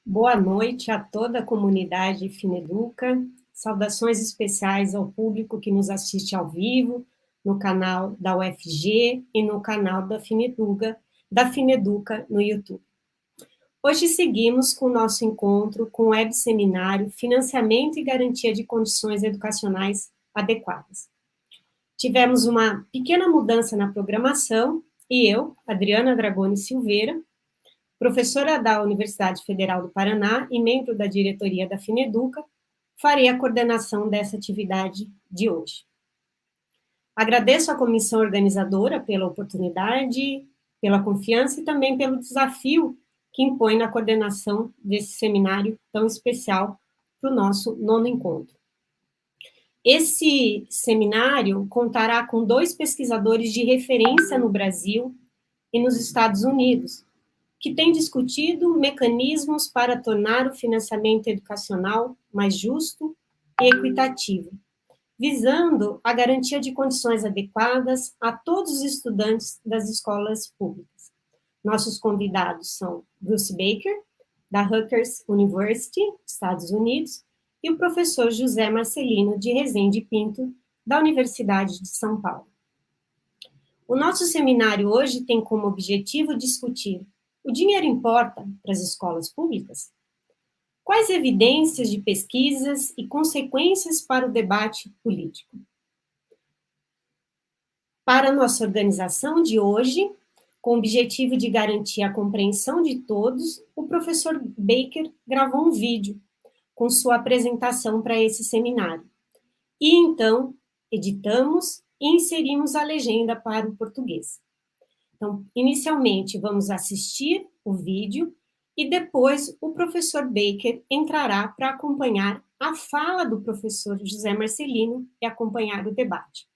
Boa noite a toda a comunidade Fineduca, saudações especiais ao público que nos assiste ao vivo, no canal da UFG e no canal da Fineduca no YouTube. Hoje seguimos com o nosso encontro com o web seminário Financiamento e Garantia de Condições Educacionais Adequadas. Tivemos uma pequena mudança na programação e eu, Adriana Dragone Silveira, professora da Universidade Federal do Paraná e membro da diretoria da Fineduca, farei a coordenação dessa atividade de hoje. Agradeço à comissão organizadora pela oportunidade, pela confiança e também pelo desafio que impõe na coordenação desse seminário tão especial para o nosso 9º encontro. Esse seminário contará com 2 pesquisadores de referência no Brasil e nos Estados Unidos, que tem discutido mecanismos para tornar o financiamento educacional mais justo e equitativo, visando a garantia de condições adequadas a todos os estudantes das escolas públicas. Nossos convidados são Bruce Baker, da Rutgers University, Estados Unidos, e o professor José Marcelino de Rezende Pinto, da Universidade de São Paulo. O nosso seminário hoje tem como objetivo discutir: o dinheiro importa para as escolas públicas? Quais evidências de pesquisas e consequências para o debate político? Para a nossa organização de hoje, com o objetivo de garantir a compreensão de todos, o professor Baker gravou um vídeo com sua apresentação para esse seminário. E então, editamos e inserimos a legenda para o português. Então, inicialmente, vamos assistir o vídeo e depois o professor Baker entrará para acompanhar a fala do professor José Marcelino e acompanhar o debate.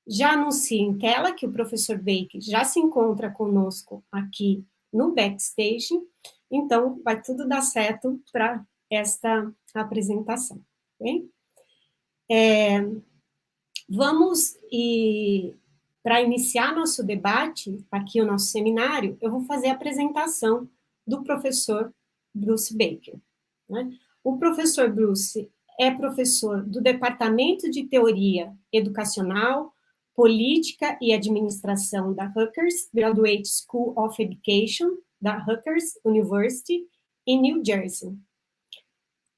Já anuncio em tela que o professor Baker já se encontra conosco aqui no backstage, então vai tudo dar certo para esta apresentação. Okay? Vamos para iniciar nosso debate, aqui o nosso seminário, eu vou fazer a apresentação do professor Bruce Baker. Né? O professor Bruce é professor do Departamento de Teoria Educacional, Política e Administração da Rutgers Graduate School of Education, da Rutgers University, em New Jersey.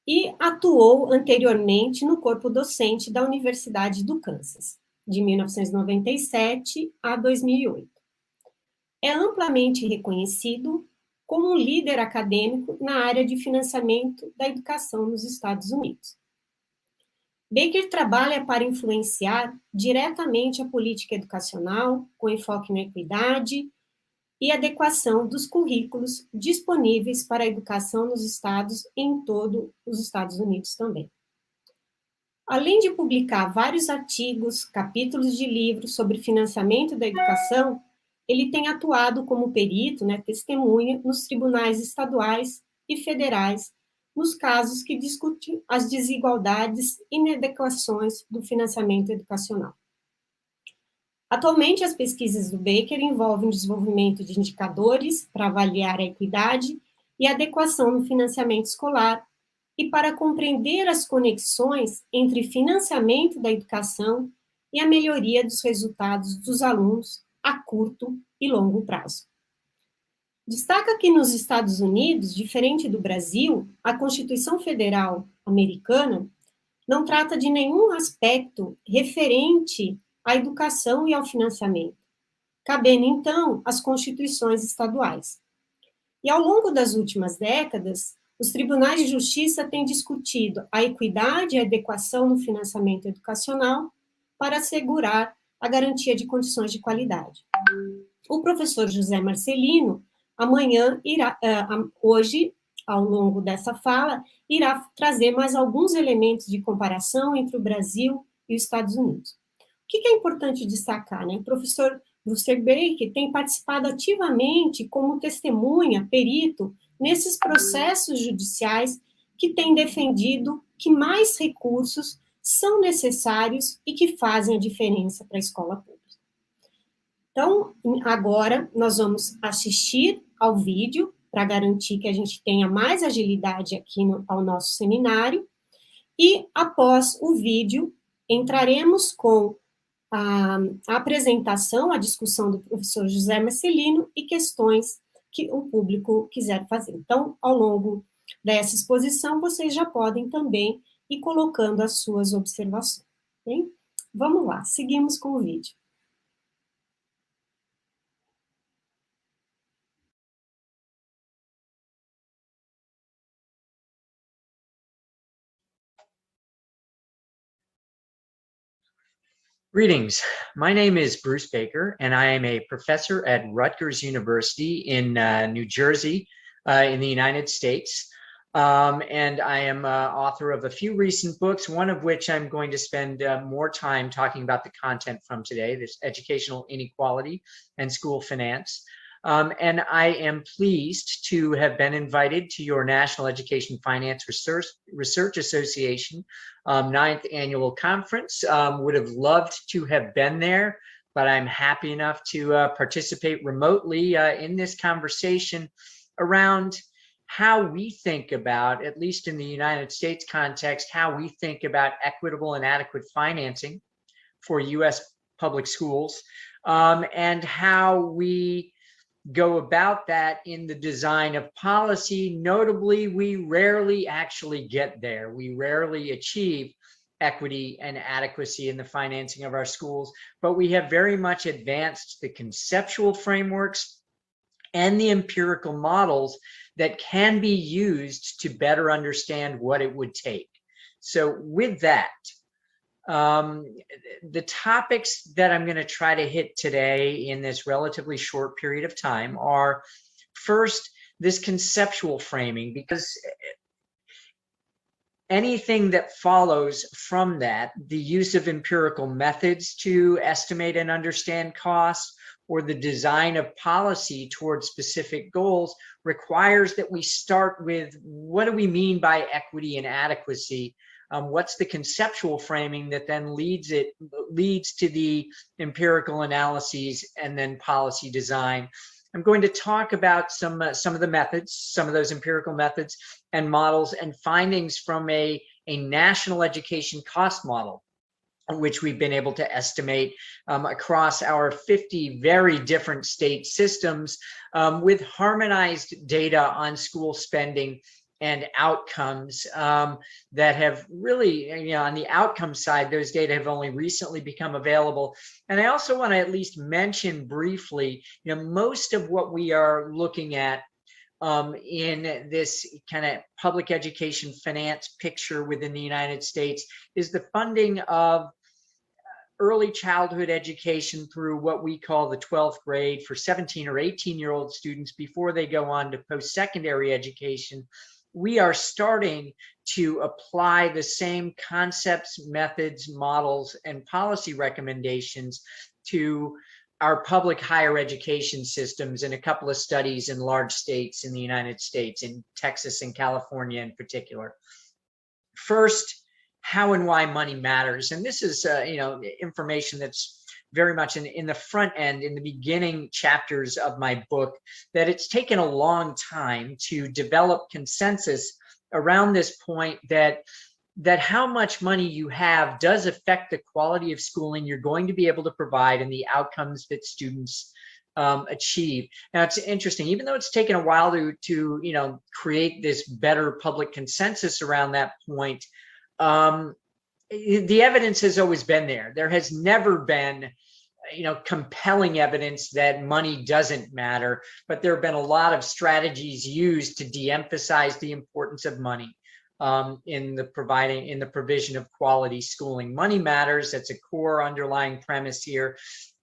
E atuou anteriormente no corpo docente da Universidade do Kansas, de 1997 a 2008. É amplamente reconhecido como um líder acadêmico na área de financiamento da educação nos Estados Unidos. Baker trabalha para influenciar diretamente a política educacional, com enfoque na equidade e adequação dos currículos disponíveis para a educação nos estados e em todo os Estados Unidos também. Além de publicar vários artigos, capítulos de livros sobre financiamento da educação, ele tem atuado como perito, testemunha, nos tribunais estaduais e federais, nos casos que discutem as desigualdades e inadequações do financiamento educacional. Atualmente, as pesquisas do Baker envolvem o desenvolvimento de indicadores para avaliar a equidade e adequação no financiamento escolar, e para compreender as conexões entre financiamento da educação e a melhoria dos resultados dos alunos a curto e longo prazo. Destaca que nos Estados Unidos, diferente do Brasil, a Constituição Federal americana não trata de nenhum aspecto referente à educação e ao financiamento, cabendo, então, às constituições estaduais. E, ao longo das últimas décadas, os tribunais de justiça têm discutido a equidade e a adequação no financiamento educacional para assegurar a garantia de condições de qualidade. O professor José Marcelino, amanhã, hoje, ao longo dessa fala, irá trazer mais alguns elementos de comparação entre o Brasil e os Estados Unidos. O que é importante destacar, né? O professor Bruce Baker tem participado ativamente como testemunha, perito, nesses processos judiciais que têm defendido que mais recursos são necessários e que fazem a diferença para a escola pública. Então, agora nós vamos assistir ao vídeo para garantir que a gente tenha mais agilidade aqui ao nosso seminário, e após o vídeo, entraremos com a apresentação, a discussão do professor José Marcelino e questões que o público quiser fazer. Então, ao longo dessa exposição, vocês já podem também ir colocando as suas observações. Bem? Vamos lá, seguimos com o vídeo. Greetings. My name is Bruce Baker, and I am a professor at Rutgers University in New Jersey, in the United States. And I am author of a few recent books, one of which I'm going to spend more time talking about the content from today, this educational inequality and school finance. And I am pleased to have been invited to your National Education Finance Research Association 9th annual conference. Would have loved to have been there, but I'm happy enough to participate remotely in this conversation around how we think about, at least in the United States context, how we think about equitable and adequate financing for U.S. public schools, and how we go about that in the design of policy. Notably, we rarely actually get there. We rarely achieve equity and adequacy in the financing of our schools, but we have very much advanced the conceptual frameworks and the empirical models that can be used to better understand what it would take. So with that, the topics that I'm going to try to hit today in this relatively short period of time are, first, this conceptual framing, because anything that follows from that, the use of empirical methods to estimate and understand costs, or the design of policy towards specific goals, requires that we start with, what do we mean by equity and adequacy? What's the conceptual framing that then leads to the empirical analyses and then policy design? I'm going to talk about some of the methods, some of those empirical methods and models and findings from a national education cost model, which we've been able to estimate across our 50 very different state systems, with harmonized data on school spending and outcomes that have really, on the outcome side, those data have only recently become available. And I also want to at least mention briefly, most of what we are looking at in this kind of public education finance picture within the United States is the funding of early childhood education through what we call the 12th grade for 17 or 18-year-old students before they go on to post-secondary education. We are starting to apply the same concepts, methods, models, and policy recommendations to our public higher education systems in a couple of studies in large states in the United States, in Texas and California in particular. First, how and why money matters. And this is information that's very much in the front end, in the beginning chapters of my book, that it's taken a long time to develop consensus around this point that how much money you have does affect the quality of schooling you're going to be able to provide and the outcomes that students achieve. Now, it's interesting, even though it's taken a while to create this better public consensus around that point, the evidence has always been there. There has never been compelling evidence that money doesn't matter, but there have been a lot of strategies used to de-emphasize the importance of money in the provision of quality schooling. Money matters. That's a core underlying premise here.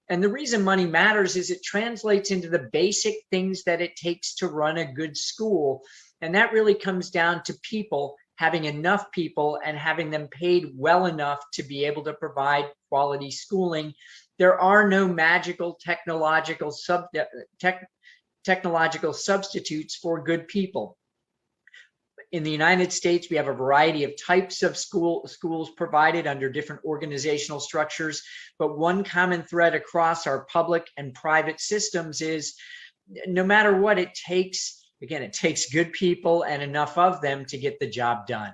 And the reason money matters is it translates into the basic things that it takes to run a good school. And that really comes down to people, having enough people and having them paid well enough to be able to provide quality schooling. There are no magical technological substitutes for good people. In the United States, we have a variety of types of schools provided under different organizational structures, but one common thread across our public and private systems is no matter what it takes, again, it takes good people and enough of them to get the job done.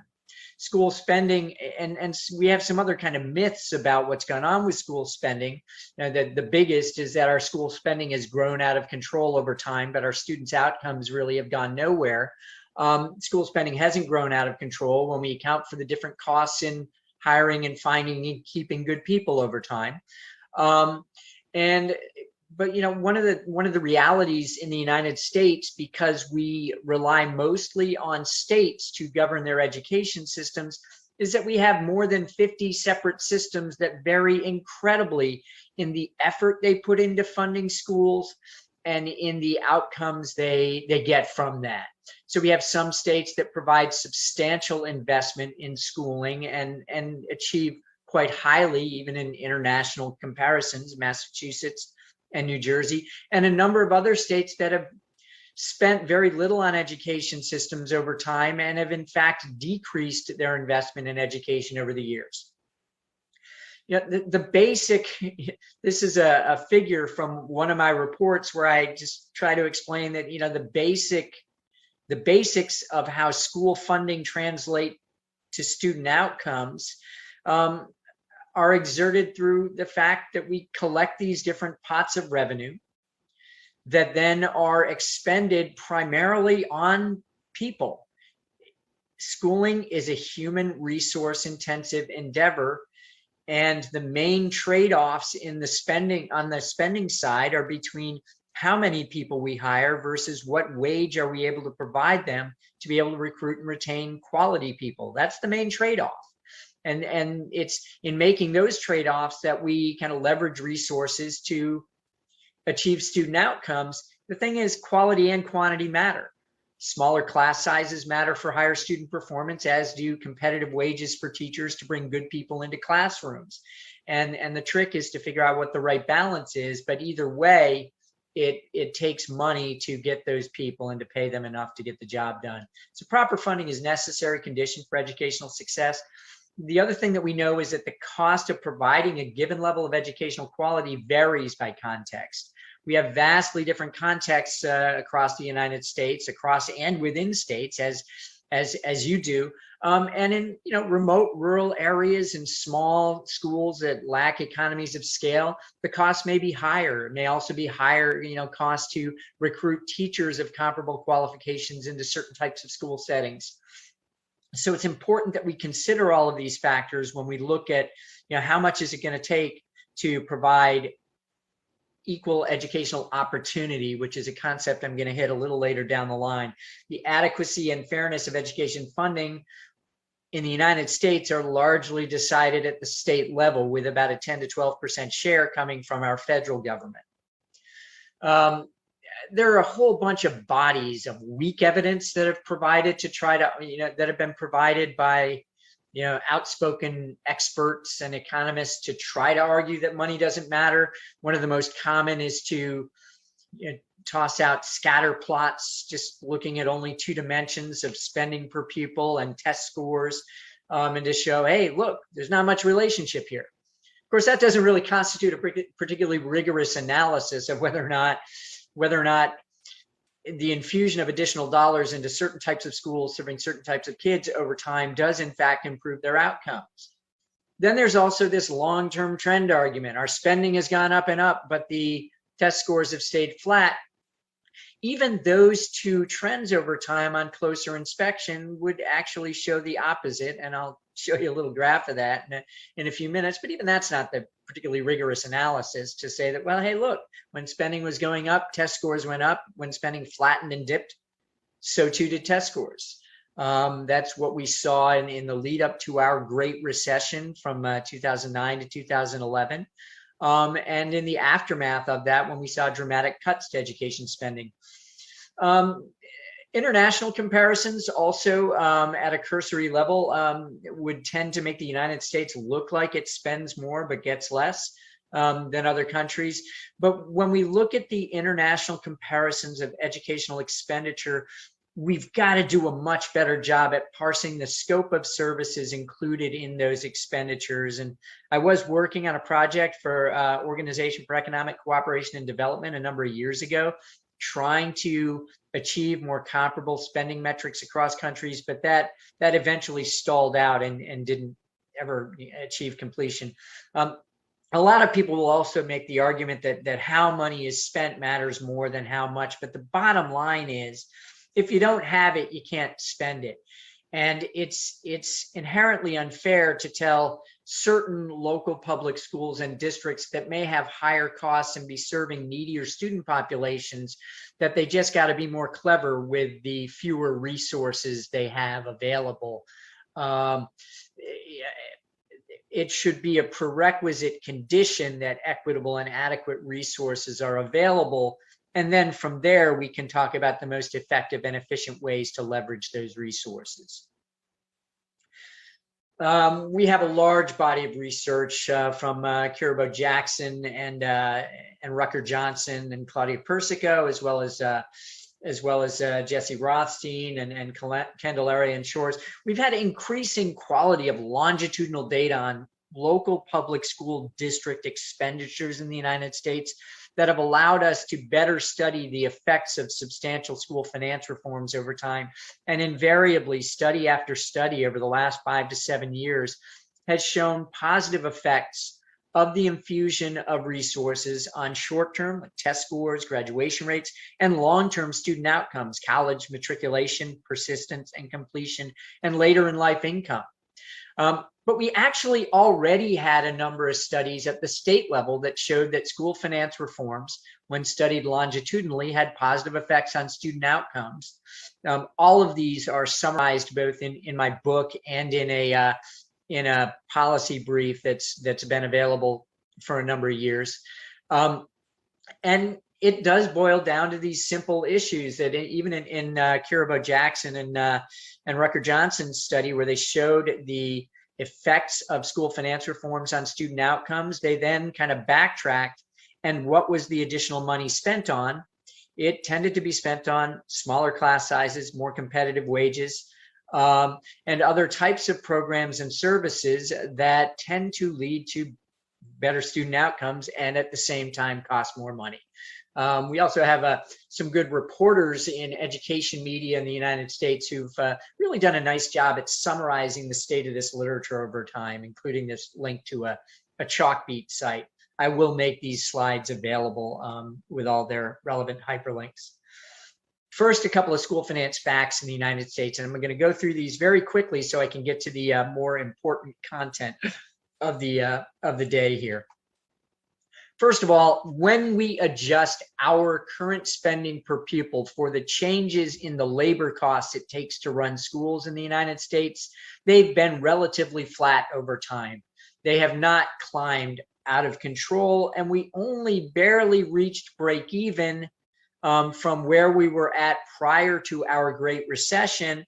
School spending, and we have some other kind of myths about what's going on with school spending. The biggest is that our school spending has grown out of control over time, but our students' outcomes really have gone nowhere. School spending hasn't grown out of control when we account for the different costs in hiring and finding and keeping good people over time. But you know, one of the realities in the United States, because we rely mostly on states to govern their education systems, is that we have more than 50 separate systems that vary incredibly in the effort they put into funding schools and in the outcomes they get from that. So we have some states that provide substantial investment in schooling and achieve quite highly, even in international comparisons, Massachusetts and New Jersey, and a number of other states that have spent very little on education systems over time and have in fact decreased their investment in education over the years. You know, the basic, this is a figure from one of my reports where I just try to explain that, you know, the basics of how school funding translate to student outcomes are exerted through the fact that we collect these different pots of revenue that then are expended primarily on people. Schooling is a human resource intensive endeavor, and the main trade-offs in the spending on the spending side are between how many people we hire versus what wage are we able to provide them to be able to recruit and retain quality people. That's the main trade-off. And it's in making those trade-offs that we kind of leverage resources to achieve student outcomes. The thing is, quality and quantity matter. Smaller class sizes matter for higher student performance, as do competitive wages for teachers to bring good people into classrooms. And the trick is to figure out what the right balance is, but either way, it takes money to get those people and to pay them enough to get the job done. So proper funding is a necessary condition for educational success. The other thing that we know is that the cost of providing a given level of educational quality varies by context. We have vastly different contexts across the United States, across and within states, as you do, and in remote rural areas and small schools that lack economies of scale, the cost may be higher. It may also be higher, cost to recruit teachers of comparable qualifications into certain types of school settings. So it's important that we consider all of these factors when we look at, how much is it going to take to provide equal educational opportunity, which is a concept I'm going to hit a little later down the line. The adequacy and fairness of education funding in the United States are largely decided at the state level, with about a 10 to 12% share coming from our federal government. There are a whole bunch of bodies of weak evidence that have provided to try to, that have been provided by, outspoken experts and economists to try to argue that money doesn't matter. One of the most common is to toss out scatter plots, just looking at only 2 dimensions of spending per pupil and test scores, and to show, hey, look, there's not much relationship here. Of course, that doesn't really constitute a particularly rigorous analysis of whether or not the infusion of additional dollars into certain types of schools serving certain types of kids over time does in fact improve their outcomes. Then there's also this long-term trend argument. Our spending has gone up and up, but the test scores have stayed flat. Even those 2 trends over time on closer inspection would actually show the opposite, and I'll show you a little graph of that in a few minutes, but even that's not the particularly rigorous analysis to say that, well, hey, look, when spending was going up, test scores went up. When spending flattened and dipped, so too did test scores. That's what we saw in the lead up to our Great Recession from 2009 to 2011. and in the aftermath of that, when we saw dramatic cuts to education spending. International comparisons also at a cursory level would tend to make the United States look like it spends more but gets less than other countries. But when we look at the international comparisons of educational expenditure, we've got to do a much better job at parsing the scope of services included in those expenditures. And I was working on a project for Organization for Economic Cooperation and Development a number of years ago, trying to achieve more comparable spending metrics across countries, but that eventually stalled out and didn't ever achieve completion. A lot of people will also make the argument that how money is spent matters more than how much, but the bottom line is, if you don't have it, you can't spend it. And it's inherently unfair to tell certain local public schools and districts that may have higher costs and be serving needier student populations that they just got to be more clever with the fewer resources they have available. It should be a prerequisite condition that equitable and adequate resources are available. And then from there, we can talk about the most effective and efficient ways to leverage those resources. We have a large body of research from Kirabo Jackson and Rucker Johnson and Claudia Persico, as well as Jesse Rothstein and Candelaria and Shores. We've had increasing quality of longitudinal data on local public school district expenditures in the United States that have allowed us to better study the effects of substantial school finance reforms over time. And invariably, study after study over the last 5 to 7 years has shown positive effects of the infusion of resources on short-term, like test scores, graduation rates, and long-term student outcomes, college matriculation, persistence and completion, and later in life income. But we actually already had a number of studies at the state level that showed that school finance reforms, when studied longitudinally, had positive effects on student outcomes. All of these are summarized both in my book and in a policy brief that's been available for a number of years. And it does boil down to these simple issues that even in Kirabo Jackson and Rucker Johnson's study, where they showed the effects of school finance reforms on student outcomes, they then kind of backtracked, and what was the additional money spent on? It tended to be spent on smaller class sizes, more competitive wages, and other types of programs and services that tend to lead to better student outcomes and at the same time cost more money. We also have some good reporters in education media in the United States who've really done a nice job at summarizing the state of this literature over time, including this link to a Chalkbeat site. I will make these slides available with all their relevant hyperlinks. First, a couple of school finance facts in the United States, and I'm going to go through these very quickly so I can get to the more important content of the day here. First of all, when we adjust our current spending per pupil for the changes in the labor costs it takes to run schools in the United States, they've been relatively flat over time. They have not climbed out of control, and we only barely reached break even from where we were at prior to our Great Recession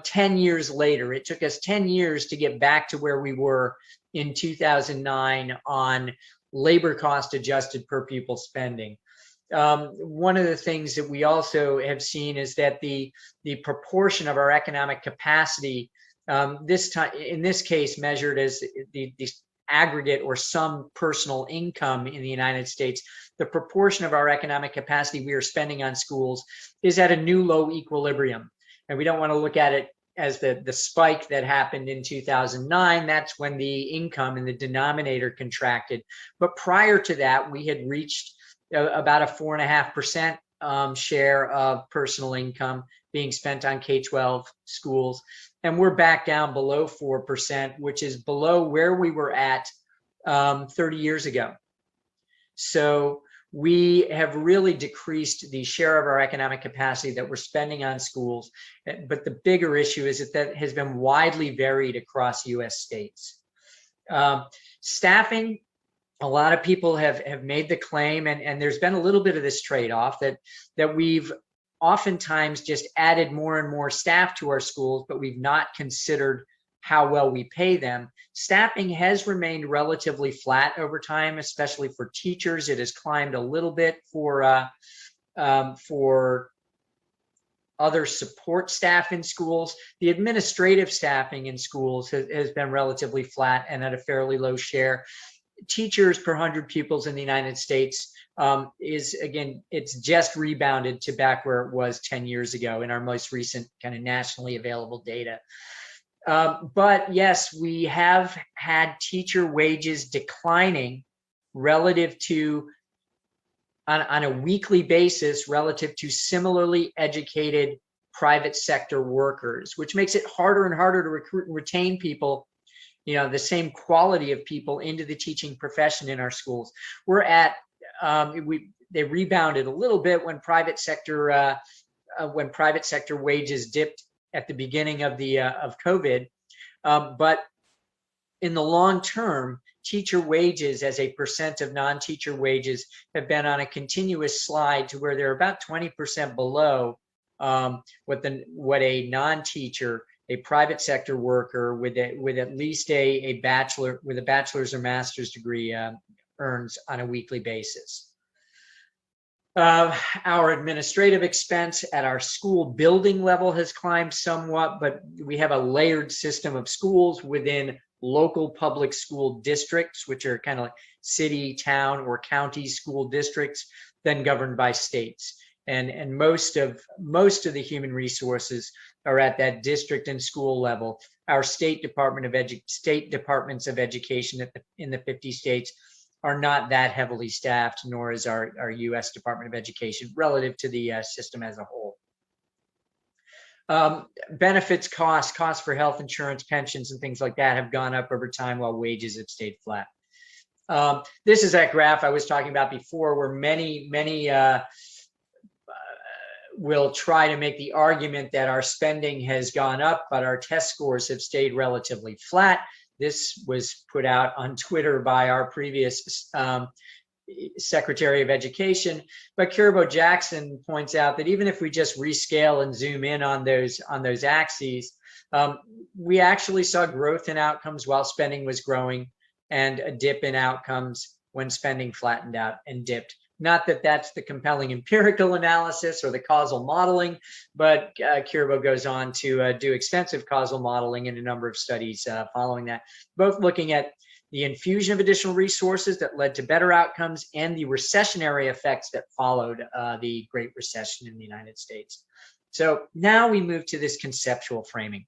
10 years later. It took us 10 years to get back to where we were in 2009 on labor cost adjusted per pupil spending. One of the things that we also have seen is that the proportion of our economic capacity, this time in this case measured as the aggregate or sum personal income in the United States, the proportion of our economic capacity we are spending on schools is at a new low equilibrium. And we don't want to look at it as the spike that happened in 2009. That's when the income in the denominator contracted. But prior to that, we had reached about a 4.5% share of personal income being spent on K-12 schools. And we're back down below 4%, which is below where we were at 30 years ago. So we have really decreased the share of our economic capacity that we're spending on schools. But the bigger issue is that has been widely varied across US states. Staffing a lot of people have made the claim, and there's been a little bit of this trade-off that we've oftentimes just added more and more staff to our schools, but we've not considered how well we pay them. Staffing has remained relatively flat over time, especially for teachers. It has climbed a little bit for other support staff in schools. The administrative staffing in schools has been relatively flat and at a fairly low share. Teachers per 100 pupils in the United States it's just rebounded to back where it was 10 years ago in our most recent kind of nationally available data. But yes, we have had teacher wages declining relative to, on a weekly basis, relative to similarly educated private sector workers, which makes it harder and harder to recruit and retain people, the same quality of people into the teaching profession in our schools. We're at, they rebounded a little bit when private sector wages dipped at the beginning of COVID, but in the long term, teacher wages as a percent of non-teacher wages have been on a continuous slide to where they're about 20% below what a non-teacher, a private sector worker with at least a bachelor's or master's degree earns on a weekly basis. Our administrative expense at our school building level has climbed somewhat, but we have a layered system of schools within local public school districts, which are kind of like city, town, or county school districts, then governed by states. And most of the human resources are at that district and school level. Our state departments of education in the 50 states are not that heavily staffed, nor is our U.S. Department of Education relative to the system as a whole. Benefits costs for health insurance, pensions, and things like that have gone up over time while wages have stayed flat. This is that graph I was talking about before, where many will try to make the argument that our spending has gone up, but our test scores have stayed relatively flat. This was put out on Twitter by our previous Secretary of Education, but Kirbo Jackson points out that even if we just rescale and zoom in on those axes, we actually saw growth in outcomes while spending was growing, and a dip in outcomes when spending flattened out and dipped. Not that that's the compelling empirical analysis or the causal modeling, but Kirbo goes on to do extensive causal modeling in a number of studies following that, both looking at the infusion of additional resources that led to better outcomes and the recessionary effects that followed the Great Recession in the United States. So now we move to this conceptual framing.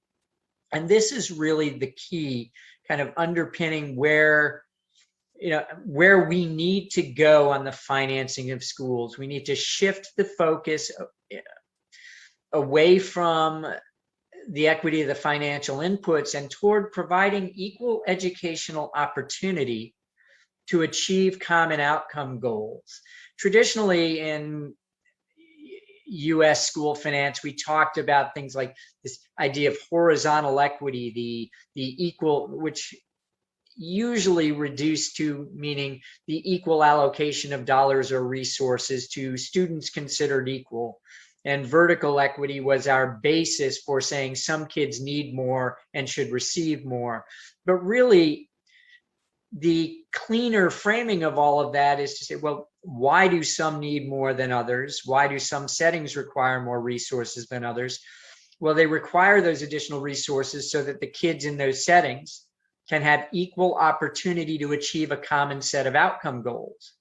And this is really the key kind of underpinning where we need to go on the financing of schools. We need to shift the focus away from the equity of the financial inputs and toward providing equal educational opportunity to achieve common outcome goals. Traditionally in US school finance, we talked about things like this idea of horizontal equity, the equal, which usually reduced to meaning the equal allocation of dollars or resources to students considered equal. And vertical equity was our basis for saying some kids need more and should receive more. But really, the cleaner framing of all of that is to say, well, why do some need more than others? Why do some settings require more resources than others? Well, they require those additional resources so that the kids in those settings can have equal opportunity to achieve a common set of outcome goals.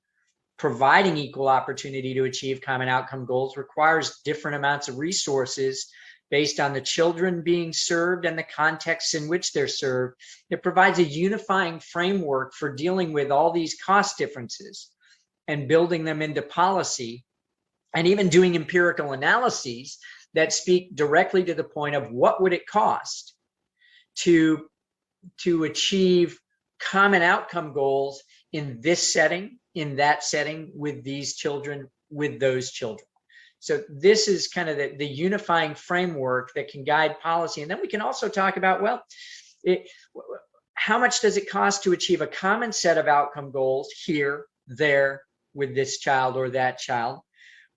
Providing equal opportunity to achieve common outcome goals requires different amounts of resources based on the children being served and the contexts in which they're served. It provides a unifying framework for dealing with all these cost differences and building them into policy, and even doing empirical analyses that speak directly to the point of what would it cost to achieve common outcome goals in this setting, in that setting, with these children, with those children. So this is kind of the unifying framework that can guide policy. And then we can also talk about, well, how much does it cost to achieve a common set of outcome goals here, there, with this child or that child?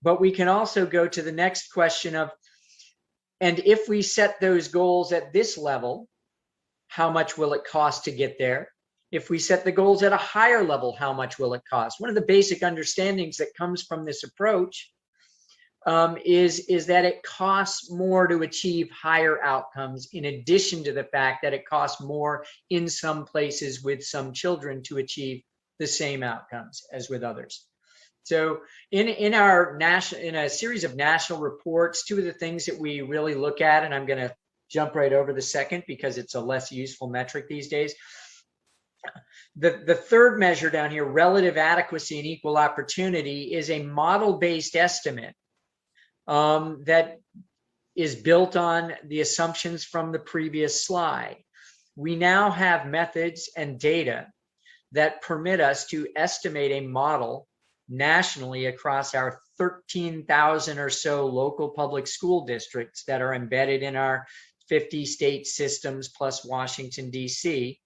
But we can also go to the next question of, and if we set those goals at this level, how much will it cost to get there? If we set the goals at a higher level, how much will it cost? One of the basic understandings that comes from this approach is that it costs more to achieve higher outcomes, in addition to the fact that it costs more in some places with some children to achieve the same outcomes as with others. So in a series of national reports, two of the things that we really look at, and I'm going to jump right over the second because it's a less useful metric these days. The third measure down here, relative adequacy and equal opportunity, is a model-based estimate that is built on the assumptions from the previous slide. We now have methods and data that permit us to estimate a model nationally across our 13,000 or so local public school districts that are embedded in our 50 state systems plus Washington, D.C.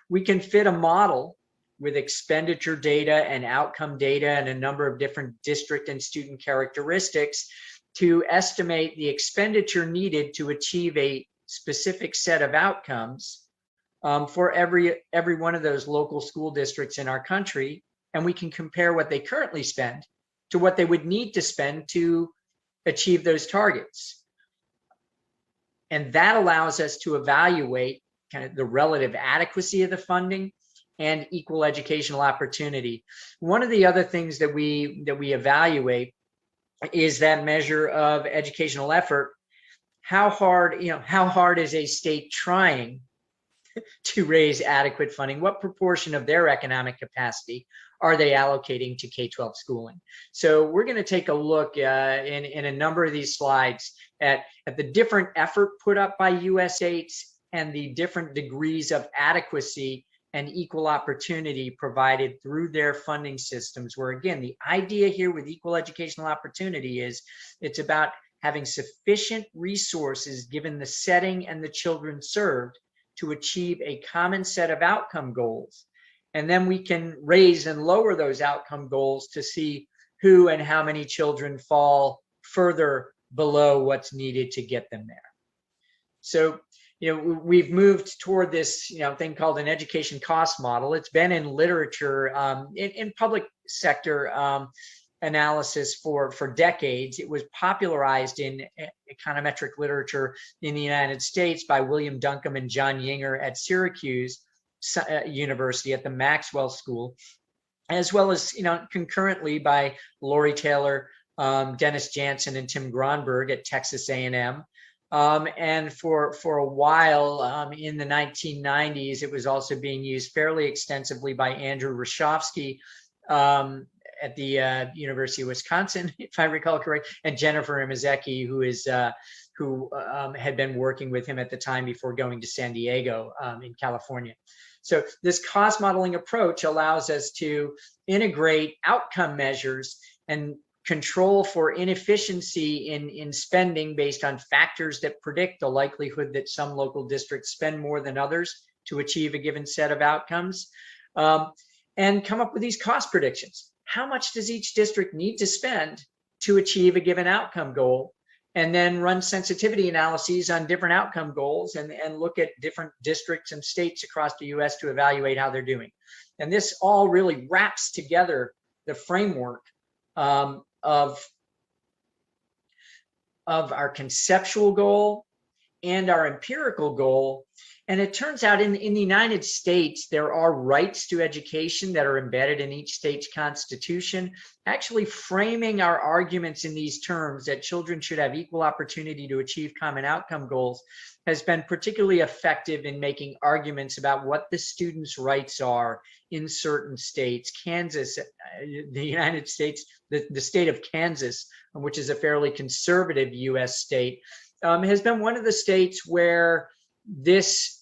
We can fit a model with expenditure data and outcome data and a number of different district and student characteristics to estimate the expenditure needed to achieve a specific set of outcomes for every one of those local school districts in our country. And we can compare what they currently spend to what they would need to spend to achieve those targets. And that allows us to evaluate kind of the relative adequacy of the funding and equal educational opportunity. One of the other things that we evaluate is that measure of educational effort. How hard is a state trying to raise adequate funding? What proportion of their economic capacity are they allocating to K-12 schooling? So we're going to take a look in a number of these slides at the different effort put up by US states and the different degrees of adequacy and equal opportunity provided through their funding systems, where again, the idea here with equal educational opportunity is it's about having sufficient resources given the setting and the children served to achieve a common set of outcome goals. And then we can raise and lower those outcome goals to see who and how many children fall further below what's needed to get them there. So, we've moved toward this, thing called an education cost model. It's been in literature, in public sector analysis for decades. It was popularized in econometric literature in the United States by William Duncombe and John Yinger at Syracuse University at the Maxwell School, as well as, concurrently by Lori Taylor, Dennis Jansen, and Tim Gronberg at Texas A&M. And for a while in the 1990s, it was also being used fairly extensively by Andrew Rashofsky at the University of Wisconsin, if I recall correct, and Jennifer Imazeki, who had been working with him at the time before going to San Diego in California. So this cost modeling approach allows us to integrate outcome measures and control for inefficiency in spending based on factors that predict the likelihood that some local districts spend more than others to achieve a given set of outcomes, and come up with these cost predictions. How much does each district need to spend to achieve a given outcome goal? And then run sensitivity analyses on different outcome goals and look at different districts and states across the US to evaluate how they're doing. And this all really wraps together the framework of our conceptual goal and our empirical goal. And it turns out in the United States, there are rights to education that are embedded in each state's constitution. Actually framing our arguments in these terms that children should have equal opportunity to achieve common outcome goals has been particularly effective in making arguments about what the students' rights are in certain states. Kansas, the United States, the state of Kansas, which is a fairly conservative US state, has been one of the states where this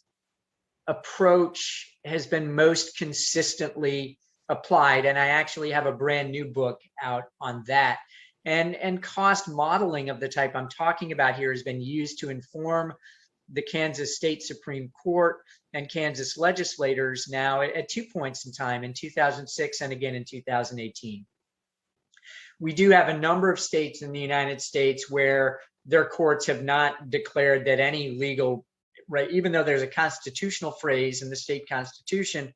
approach has been most consistently applied. And I actually have a brand new book out on that. And cost modeling of the type I'm talking about here has been used to inform the Kansas State Supreme Court and Kansas legislators now at 2 points in time, in 2006 and again in 2018. We do have a number of states in the United States where their courts have not declared that any legal right, even though there's a constitutional phrase in the state constitution,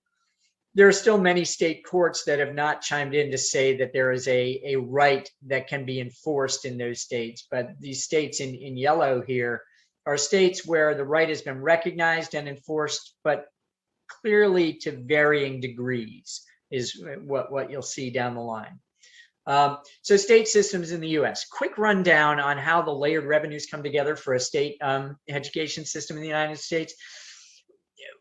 there are still many state courts that have not chimed in to say that there is a right that can be enforced in those states. But these states in yellow here are states where the right has been recognized and enforced, but clearly to varying degrees is what you'll see down the line. So state systems in the US, quick rundown on how the layered revenues come together for a state education system in the United States.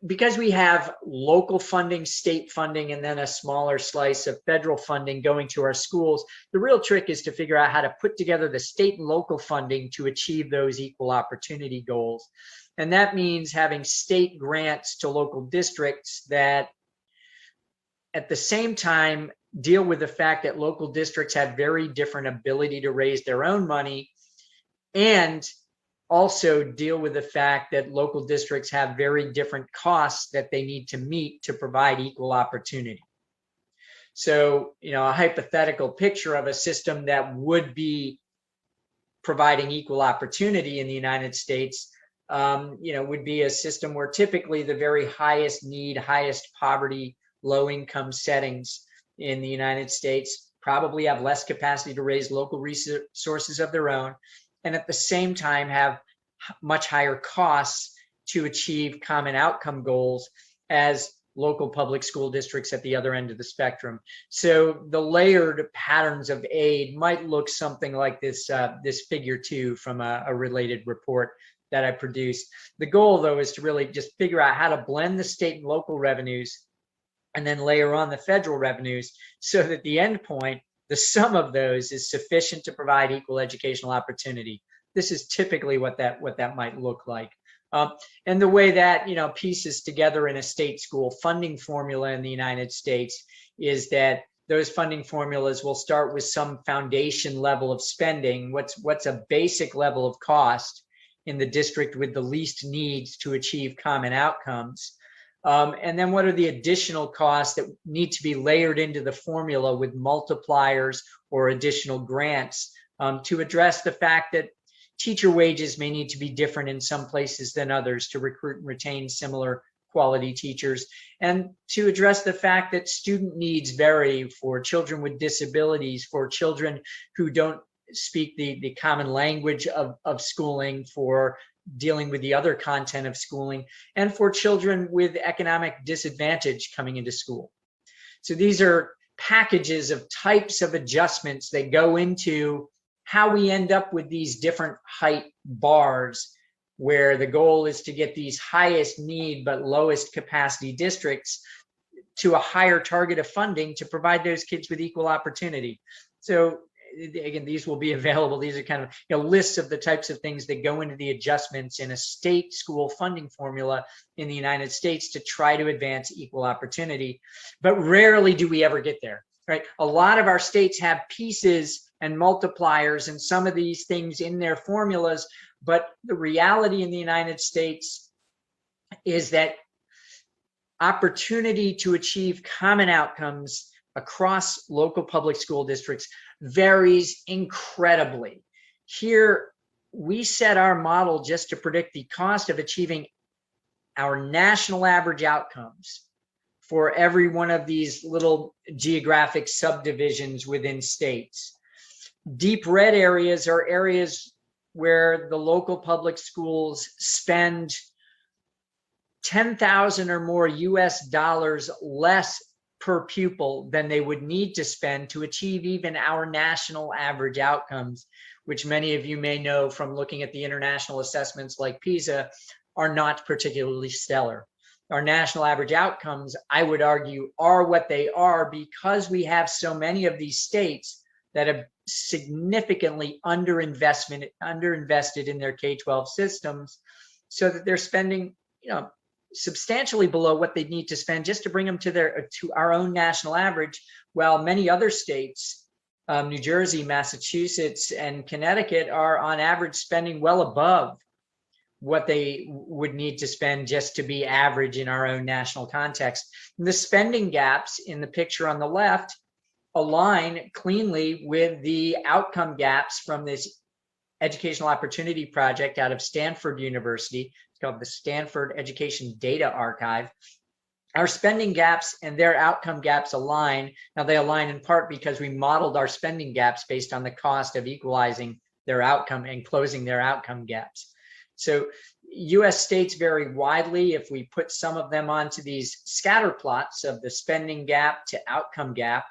Because we have local funding, state funding, and then a smaller slice of federal funding going to our schools, the real trick is to figure out how to put together the state and local funding to achieve those equal opportunity goals. And that means having state grants to local districts that at the same time deal with the fact that local districts have very different ability to raise their own money, and also deal with the fact that local districts have very different costs that they need to meet to provide equal opportunity. So, a hypothetical picture of a system that would be providing equal opportunity in the United States, would be a system where typically the very highest need, highest poverty, low income settings in the United States probably have less capacity to raise local resources of their own, and at the same time have much higher costs to achieve common outcome goals as local public school districts at the other end of the spectrum. So the layered patterns of aid might look something like this, this figure 2 from a related report that I produced. The goal, though, is to really just figure out how to blend the state and local revenues and then layer on the federal revenues so that the end point, the sum of those, is sufficient to provide equal educational opportunity. This is typically what that might look like. And the way that pieces together in a state school funding formula in the United States is that those funding formulas will start with some foundation level of spending. What's a basic level of cost in the district with the least needs to achieve common outcomes? And then what are the additional costs that need to be layered into the formula with multipliers or additional grants to address the fact that teacher wages may need to be different in some places than others to recruit and retain similar quality teachers, and to address the fact that student needs vary for children with disabilities, for children who don't speak the common language of schooling, for dealing with the other content of schooling, and for children with economic disadvantage coming into school. So these are packages of types of adjustments that go into how we end up with these different height bars, where the goal is to get these highest need but lowest capacity districts to a higher target of funding to provide those kids with equal opportunity. So again, these will be available. These are kind of lists of the types of things that go into the adjustments in a state school funding formula in the United States to try to advance equal opportunity. But rarely do we ever get there, right? A lot of our states have pieces and multipliers and some of these things in their formulas, but the reality in the United States is that opportunity to achieve common outcomes across local public school districts varies incredibly. Here, we set our model just to predict the cost of achieving our national average outcomes for every one of these little geographic subdivisions within states. Deep red areas are areas where the local public schools spend 10,000 or more US dollars less per pupil than they would need to spend to achieve even our national average outcomes, which many of you may know from looking at the international assessments like PISA are not particularly stellar. Our national average outcomes, I would argue, are what they are because we have so many of these states that have significantly underinvested in their K-12 systems, so that they're spending, substantially below what they need to spend just to bring them to our own national average, while many other states, New Jersey, Massachusetts, and Connecticut, are on average spending well above what they would need to spend just to be average in our own national context. And the spending gaps in the picture on the left align cleanly with the outcome gaps from this educational opportunity project out of Stanford University. It's called the Stanford Education Data Archive. Our spending gaps and their outcome gaps align. Now, they align in part because we modeled our spending gaps based on the cost of equalizing their outcome and closing their outcome gaps. So US states vary widely. If we put some of them onto these scatter plots of the spending gap to outcome gap,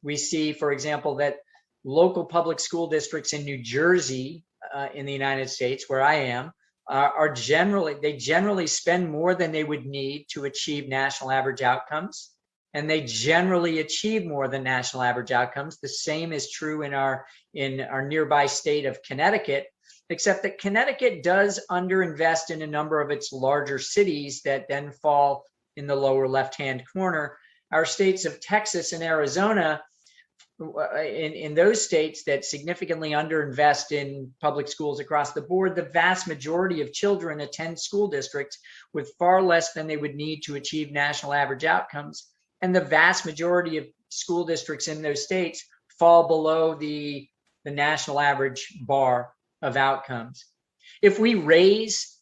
we see, for example, that local public school districts in New Jersey in the United States, where I am, they generally spend more than they would need to achieve national average outcomes, and they generally achieve more than national average outcomes. The same is true in our nearby state of Connecticut, except that Connecticut does underinvest in a number of its larger cities that then fall in the lower left-hand corner. Our states of Texas and Arizona, in those states that significantly underinvest in public schools across the board, the vast majority of children attend school districts with far less than they would need to achieve national average outcomes. And the vast majority of school districts in those states fall below the national average bar of outcomes. If we raise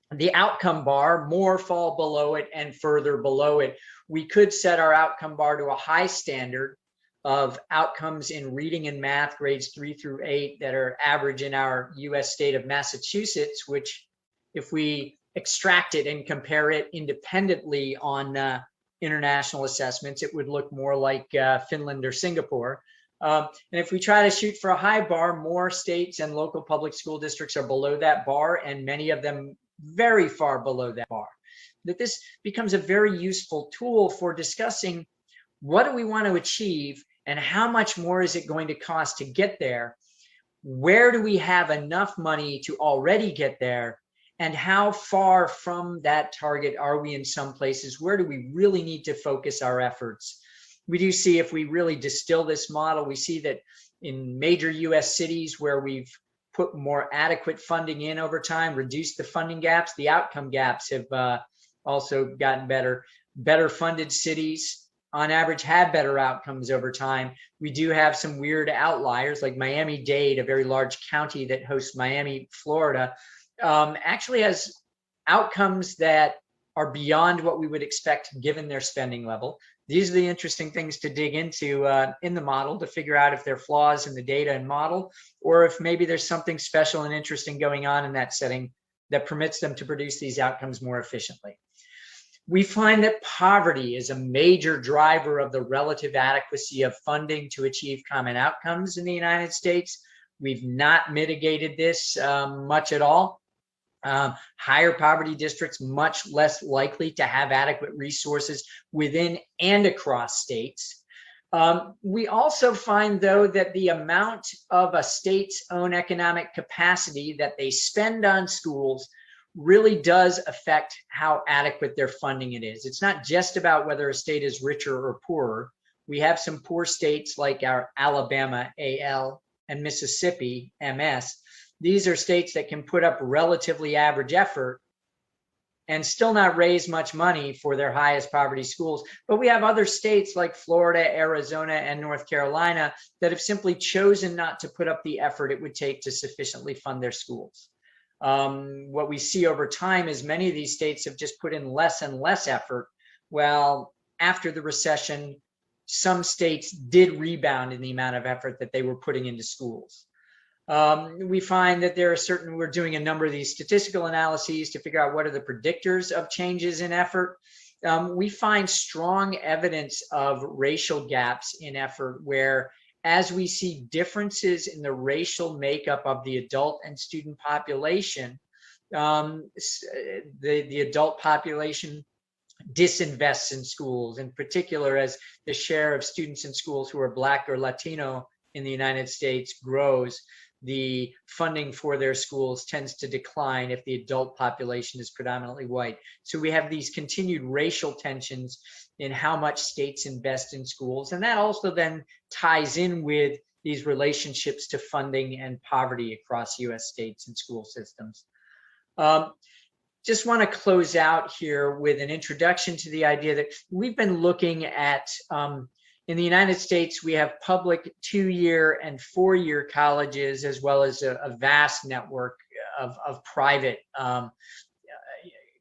the outcome bar, more fall below it and further below it. We could set our outcome bar to a high standard of outcomes in reading and math grades 3 through 8 that are average in our US state of Massachusetts, which if we extract it and compare it independently on international assessments, it would look more like Finland or Singapore. And if we try to shoot for a high bar, more states and local public school districts are below that bar, and many of them very far below that bar. That this becomes a very useful tool for discussing what do we want to achieve and how much more is it going to cost to get there? Where do we have enough money to already get there? And how far from that target are we in some places? Where do we really need to focus our efforts? We do see, if we really distill this model, we see that in major US cities where we've put more adequate funding in over time, reduced the funding gaps, the outcome gaps have also gotten better. Better funded cities on average have better outcomes over time. We do have some weird outliers, like Miami-Dade, a very large county that hosts Miami, Florida, actually has outcomes that are beyond what we would expect given their spending level. These are the interesting things to dig into in the model to figure out if there are flaws in the data and model, or if maybe there's something special and interesting going on in that setting that permits them to produce these outcomes more efficiently. We find that poverty is a major driver of the relative adequacy of funding to achieve common outcomes in the United States. We've not mitigated this much at all. Higher poverty districts much less likely to have adequate resources within and across states. We also find, though, that the amount of a state's own economic capacity that they spend on schools really does affect how adequate their funding it is. It's not just about whether a state is richer or poorer. We have some poor states like our Alabama, AL, and Mississippi, MS. These are states that can put up relatively average effort and still not raise much money for their highest poverty schools. But we have other states like Florida, Arizona, and North Carolina that have simply chosen not to put up the effort it would take to sufficiently fund their schools. What we see over time is many of these states have just put in less and less effort. Well, after the recession, some states did rebound in the amount of effort that they were putting into schools. We find that there are we're doing a number of these statistical analyses to figure out what are the predictors of changes in effort. We find strong evidence of racial gaps in effort where, as we see differences in the racial makeup of the adult and student population, the adult population disinvests in schools, in particular as the share of students in schools who are Black or Latino in the United States grows. The funding for their schools tends to decline if the adult population is predominantly white. So we have these continued racial tensions in how much states invest in schools. And that also then ties in with these relationships to funding and poverty across US states and school systems. Just want to close out here with an introduction to the idea that we've been looking at, in the United States, we have public 2-year and 4-year colleges, as well as a vast network of private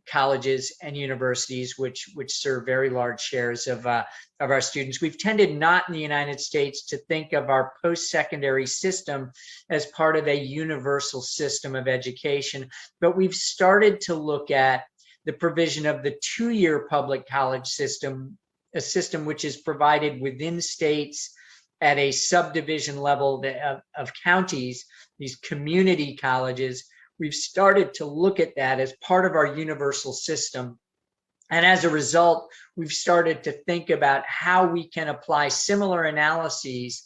colleges and universities, which serve very large shares of our students. We've tended not in the United States to think of our post-secondary system as part of a universal system of education, but we've started to look at the provision of the 2-year public college system, a system which is provided within states at a subdivision level of counties, these community colleges. We've started to look at that as part of our universal system. And as a result, we've started to think about how we can apply similar analyses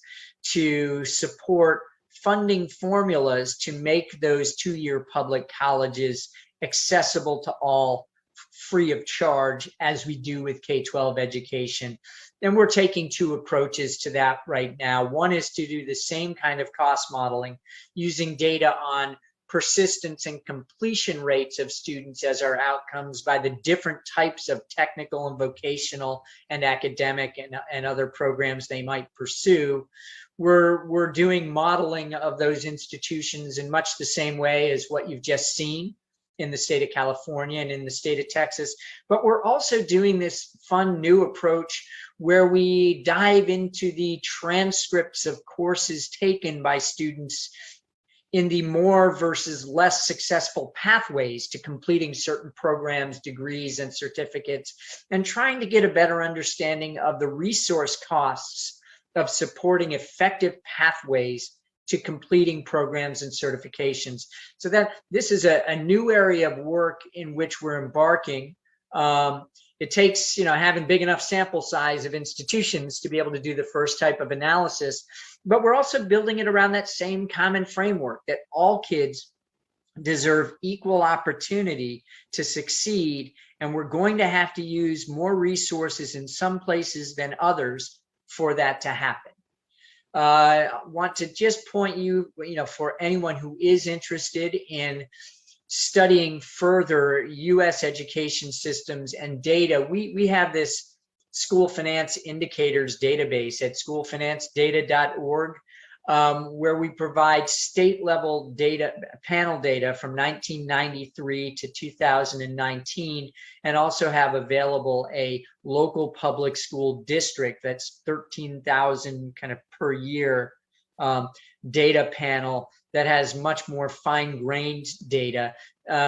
to support funding formulas to make those 2-year public colleges accessible to all, free of charge, as we do with K-12 education. And we're taking 2 approaches to that right now. One is to do the same kind of cost modeling using data on persistence and completion rates of students as our outcomes by the different types of technical and vocational and academic and other programs they might pursue. We're doing modeling of those institutions in much the same way as what you've just seen in the state of California and in the state of Texas. But we're also doing this fun new approach where we dive into the transcripts of courses taken by students in the more versus less successful pathways to completing certain programs, degrees, and certificates, and trying to get a better understanding of the resource costs of supporting effective pathways to completing programs and certifications. So that this is a new area of work in which we're embarking. It takes, having big enough sample size of institutions to be able to do the first type of analysis, but we're also building it around that same common framework that all kids deserve equal opportunity to succeed, and we're going to have to use more resources in some places than others for that to happen. I want to just point you, for anyone who is interested in studying further U.S. education systems and data, we have this school finance indicators database at schoolfinancedata.org, where we provide state level data, panel data from 1993 to 2019, and also have available a local public school district that's 13,000 kind of per year data panel that has much more fine-grained data.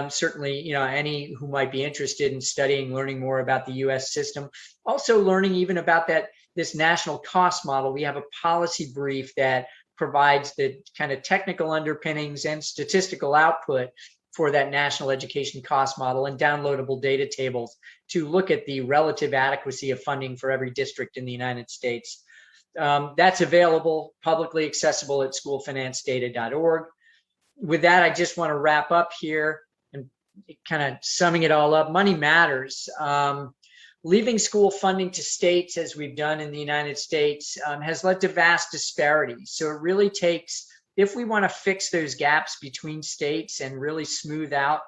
Certainly, any who might be interested in studying, learning more about the U.S. system, also learning even about this national cost model. We have a policy brief that provides the kind of technical underpinnings and statistical output for that national education cost model, and downloadable data tables to look at the relative adequacy of funding for every district in the United States. That's available, publicly accessible at schoolfinancedata.org. With that, I just want to wrap up here and kind of summing it all up. Money matters. Leaving school funding to states, as we've done in the United States, has led to vast disparities. So it really takes, if we want to fix those gaps between states and really smooth out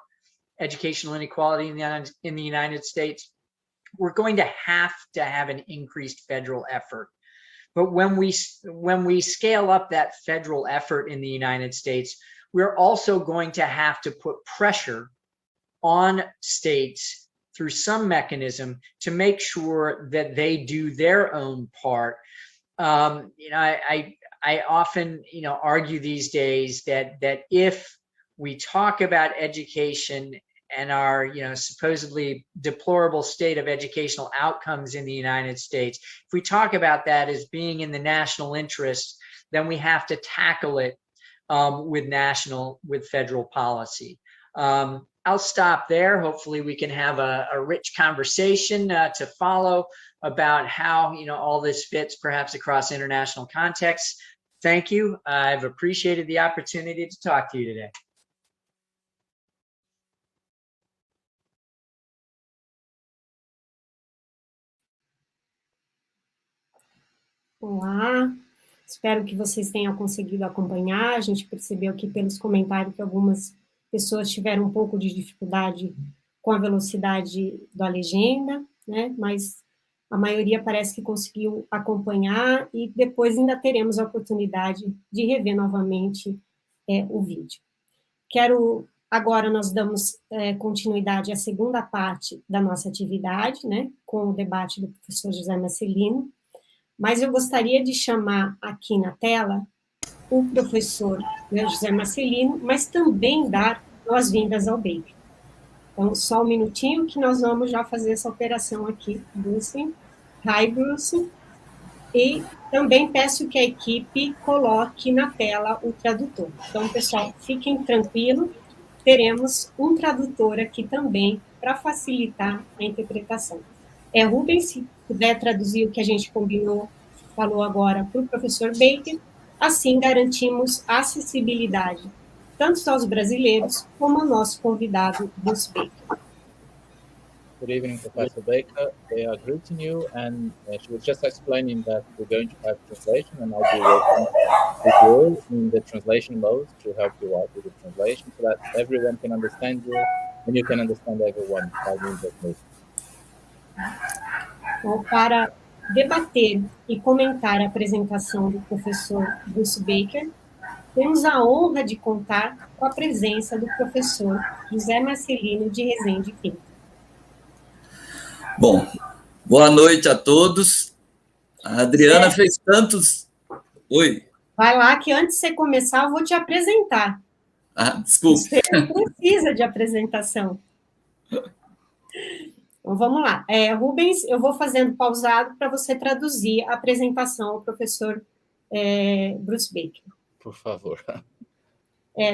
educational inequality in the United States, we're going to have an increased federal effort. But when we scale up that federal effort in the United States, we're also going to have to put pressure on states through some mechanism to make sure that they do their own part. I often, argue these days that if we talk about education and our, supposedly deplorable state of educational outcomes in the United States, if we talk about that as being in the national interest, then we have to tackle it with federal policy. I'll stop there. Hopefully we can have a rich conversation to follow about how, all this fits perhaps across international contexts. Thank you. I've appreciated the opportunity to talk to you today. Olá, espero que vocês tenham conseguido acompanhar. A gente percebeu aqui pelos comentários que algumas pessoas tiveram um pouco de dificuldade com a velocidade da legenda, né? Mas a maioria parece que conseguiu acompanhar, e depois ainda teremos a oportunidade de rever novamente o vídeo. Agora nós damos continuidade à segunda parte da nossa atividade, né, com o debate do professor José Marcelino, mas eu gostaria de chamar aqui na tela o professor, né, José Marcelino, mas também dar boas-vindas ao Baker. Então, só um minutinho que nós vamos já fazer essa operação aqui. Bruce. Hi, Bruce. E também peço que a equipe coloque na tela o tradutor. Então, pessoal, fiquem tranquilos, teremos um tradutor aqui também para facilitar a interpretação. Rubens, se puder traduzir o que a gente falou agora para o professor Baker, assim garantimos a acessibilidade tanto aos brasileiros como ao nosso convidado, Bruce Baker. Good evening, Professor Baker. They are greeting you, and she was just explaining that we're going to have translation, and I'll be working with you in the translation mode to help you out with the translation, so that everyone can understand you, and you can understand everyone by means of me. Então, para debater e comentar a apresentação do professor Bruce Baker, temos a honra de contar com a presença do professor José Marcelino de Rezende Pinto. Bom, boa noite a todos. A Adriana fez tantos... Oi. Vai lá, que antes de você começar, eu vou te apresentar. Desculpe. Você precisa de apresentação. Então, vamos lá. Rubens, eu vou fazendo pausado para você traduzir a apresentação ao professor Bruce Baker. Por favor.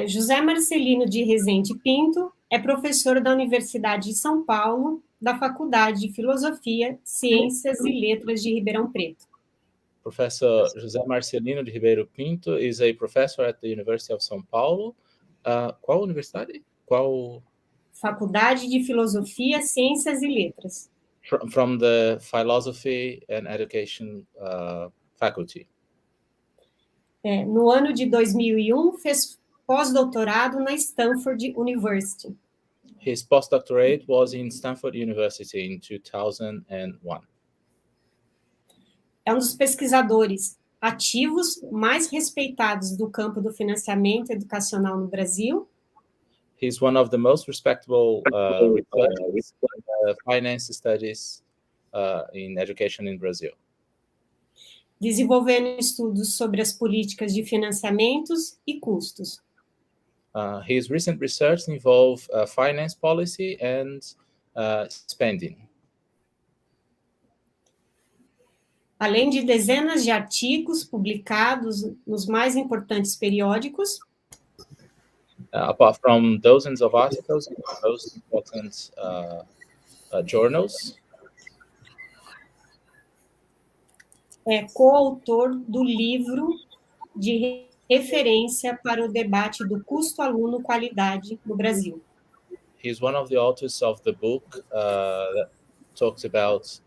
José Marcelino de Rezende Pinto é professor da Universidade de São Paulo, da Faculdade de Filosofia, Ciências e Letras de Ribeirão Preto. Professor José Marcelino de Ribeiro Pinto is a professor at the University of São Paulo. Qual universidade? Qual? Faculdade de Filosofia, Ciências e Letras. From the Philosophy and Education faculty. No ano de 2001, fez pós-doutorado na Stanford University. His postdoctorate was in Stanford University in 2001. É um dos pesquisadores ativos mais respeitados do campo do financiamento educacional no Brasil. He's one of the most respectable researchers in finance studies in education in Brazil. Desenvolvendo estudos sobre as políticas de financiamentos e custos. His recent research involves finance policy and spending. Além de dezenas de artigos publicados nos mais importantes periódicos, apart from dozens of articles in the most important journals, é coautor do livro de referência para o debate do custo aluno-qualidade no Brasil. He's one of the authors of the book that talks about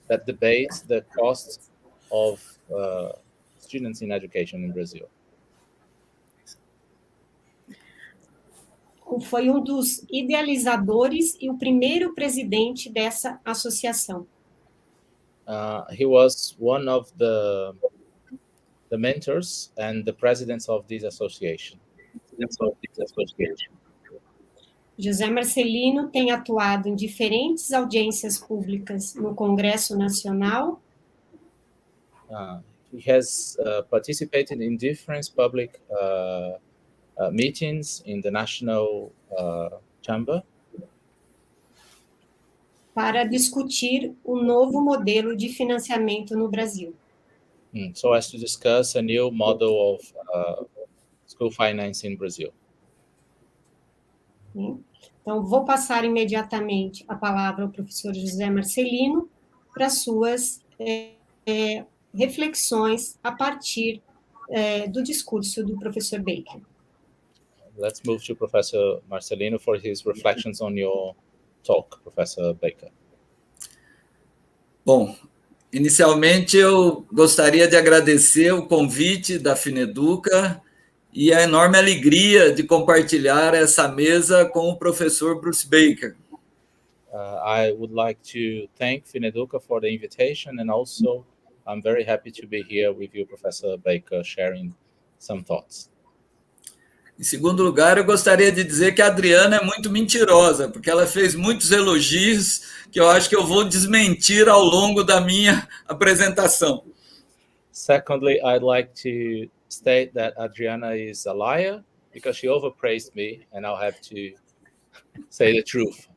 that debates the cost of students in education in Brazil. Foi um dos idealizadores e o primeiro presidente dessa associação. He was one of the mentors and the presidents of this association. José Marcelino tem atuado em diferentes audiências públicas no Congresso Nacional. He has participated in different public meetings in the National Chamber. Para discutir o novo modelo de financiamento no Brasil. So as to discuss a new model of school finance in Brazil. Então, vou passar imediatamente a palavra ao professor José Marcelino para suas reflexões a partir do discurso do professor Baker. Let's move to Professor Marcelino for his reflections on your talk, Professor Baker. Bom, inicialmente eu gostaria de agradecer o convite da Fineduca e a enorme alegria de compartilhar essa mesa com o professor Bruce Baker. I would like to thank Fineduca for the invitation, and also I'm very happy to be here with you, Professor Baker, sharing some thoughts. Em segundo lugar, eu gostaria de dizer que a Adriana é muito mentirosa, porque ela fez muitos elogios que eu acho que eu vou desmentir ao longo da minha apresentação. Secondly, I'd like to state that Adriana is a liar because she overpraised me, and I'll have to say the truth.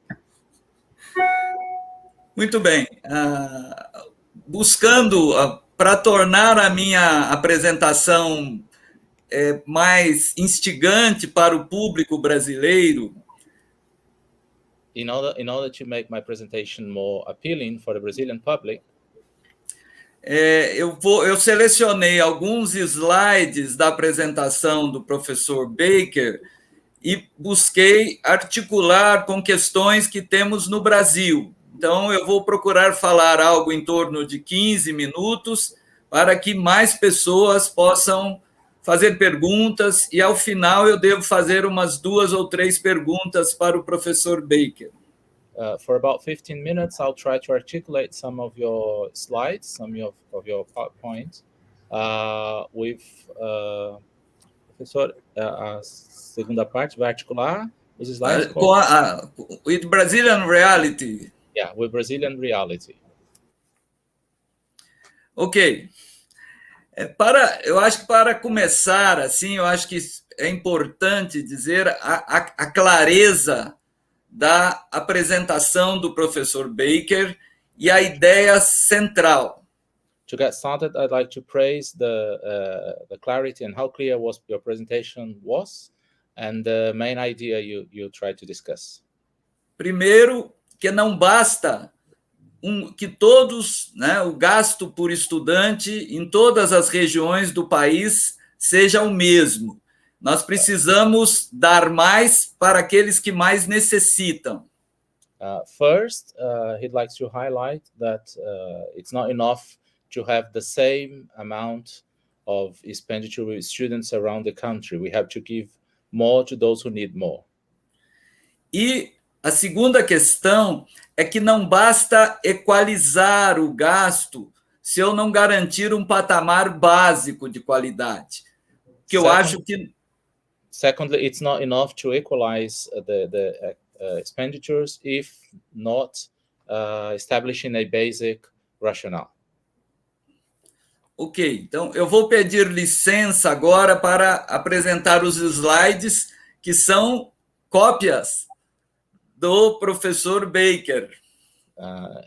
Muito bem. Buscando para tornar a minha apresentação mais instigante para o público brasileiro, In order to make my presentation more appealing for the Brazilian public, eu selecionei alguns slides da apresentação do professor Baker e busquei articular com questões que temos no Brasil. Então, eu vou procurar falar algo em torno de 15 minutos para que mais pessoas possam fazer perguntas, e ao final eu devo fazer umas 2 ou 3 perguntas para o professor Baker. For about 15 minutes, I'll try to articulate some of your slides, some of your PowerPoint, with professor, a segunda parte vai articular os slides with Brazilian reality. Yeah, with Brazilian reality. Ok. Eu acho que para começar, assim, eu acho que é importante dizer a clareza da apresentação do professor Baker e a ideia central. To get started, I'd like to praise the clarity and how clear your presentation was, and the main idea you tried to discuss. Primeiro, que não basta que todos, o gasto por estudante em todas as regiões do país seja o mesmo. Nós precisamos dar mais para aqueles que mais necessitam. First, he'd like to highlight that it's not enough to have the same amount of expenditure with students around the country. We have to give more to those who need more. E a segunda questão é que não basta equalizar o gasto se eu não garantir um patamar básico de qualidade. Que eu acho que... Secondly, it's not enough to equalize the expenditures if not establishing a basic rationale. Ok, então eu vou pedir licença agora para apresentar os slides que são cópias do professor Baker.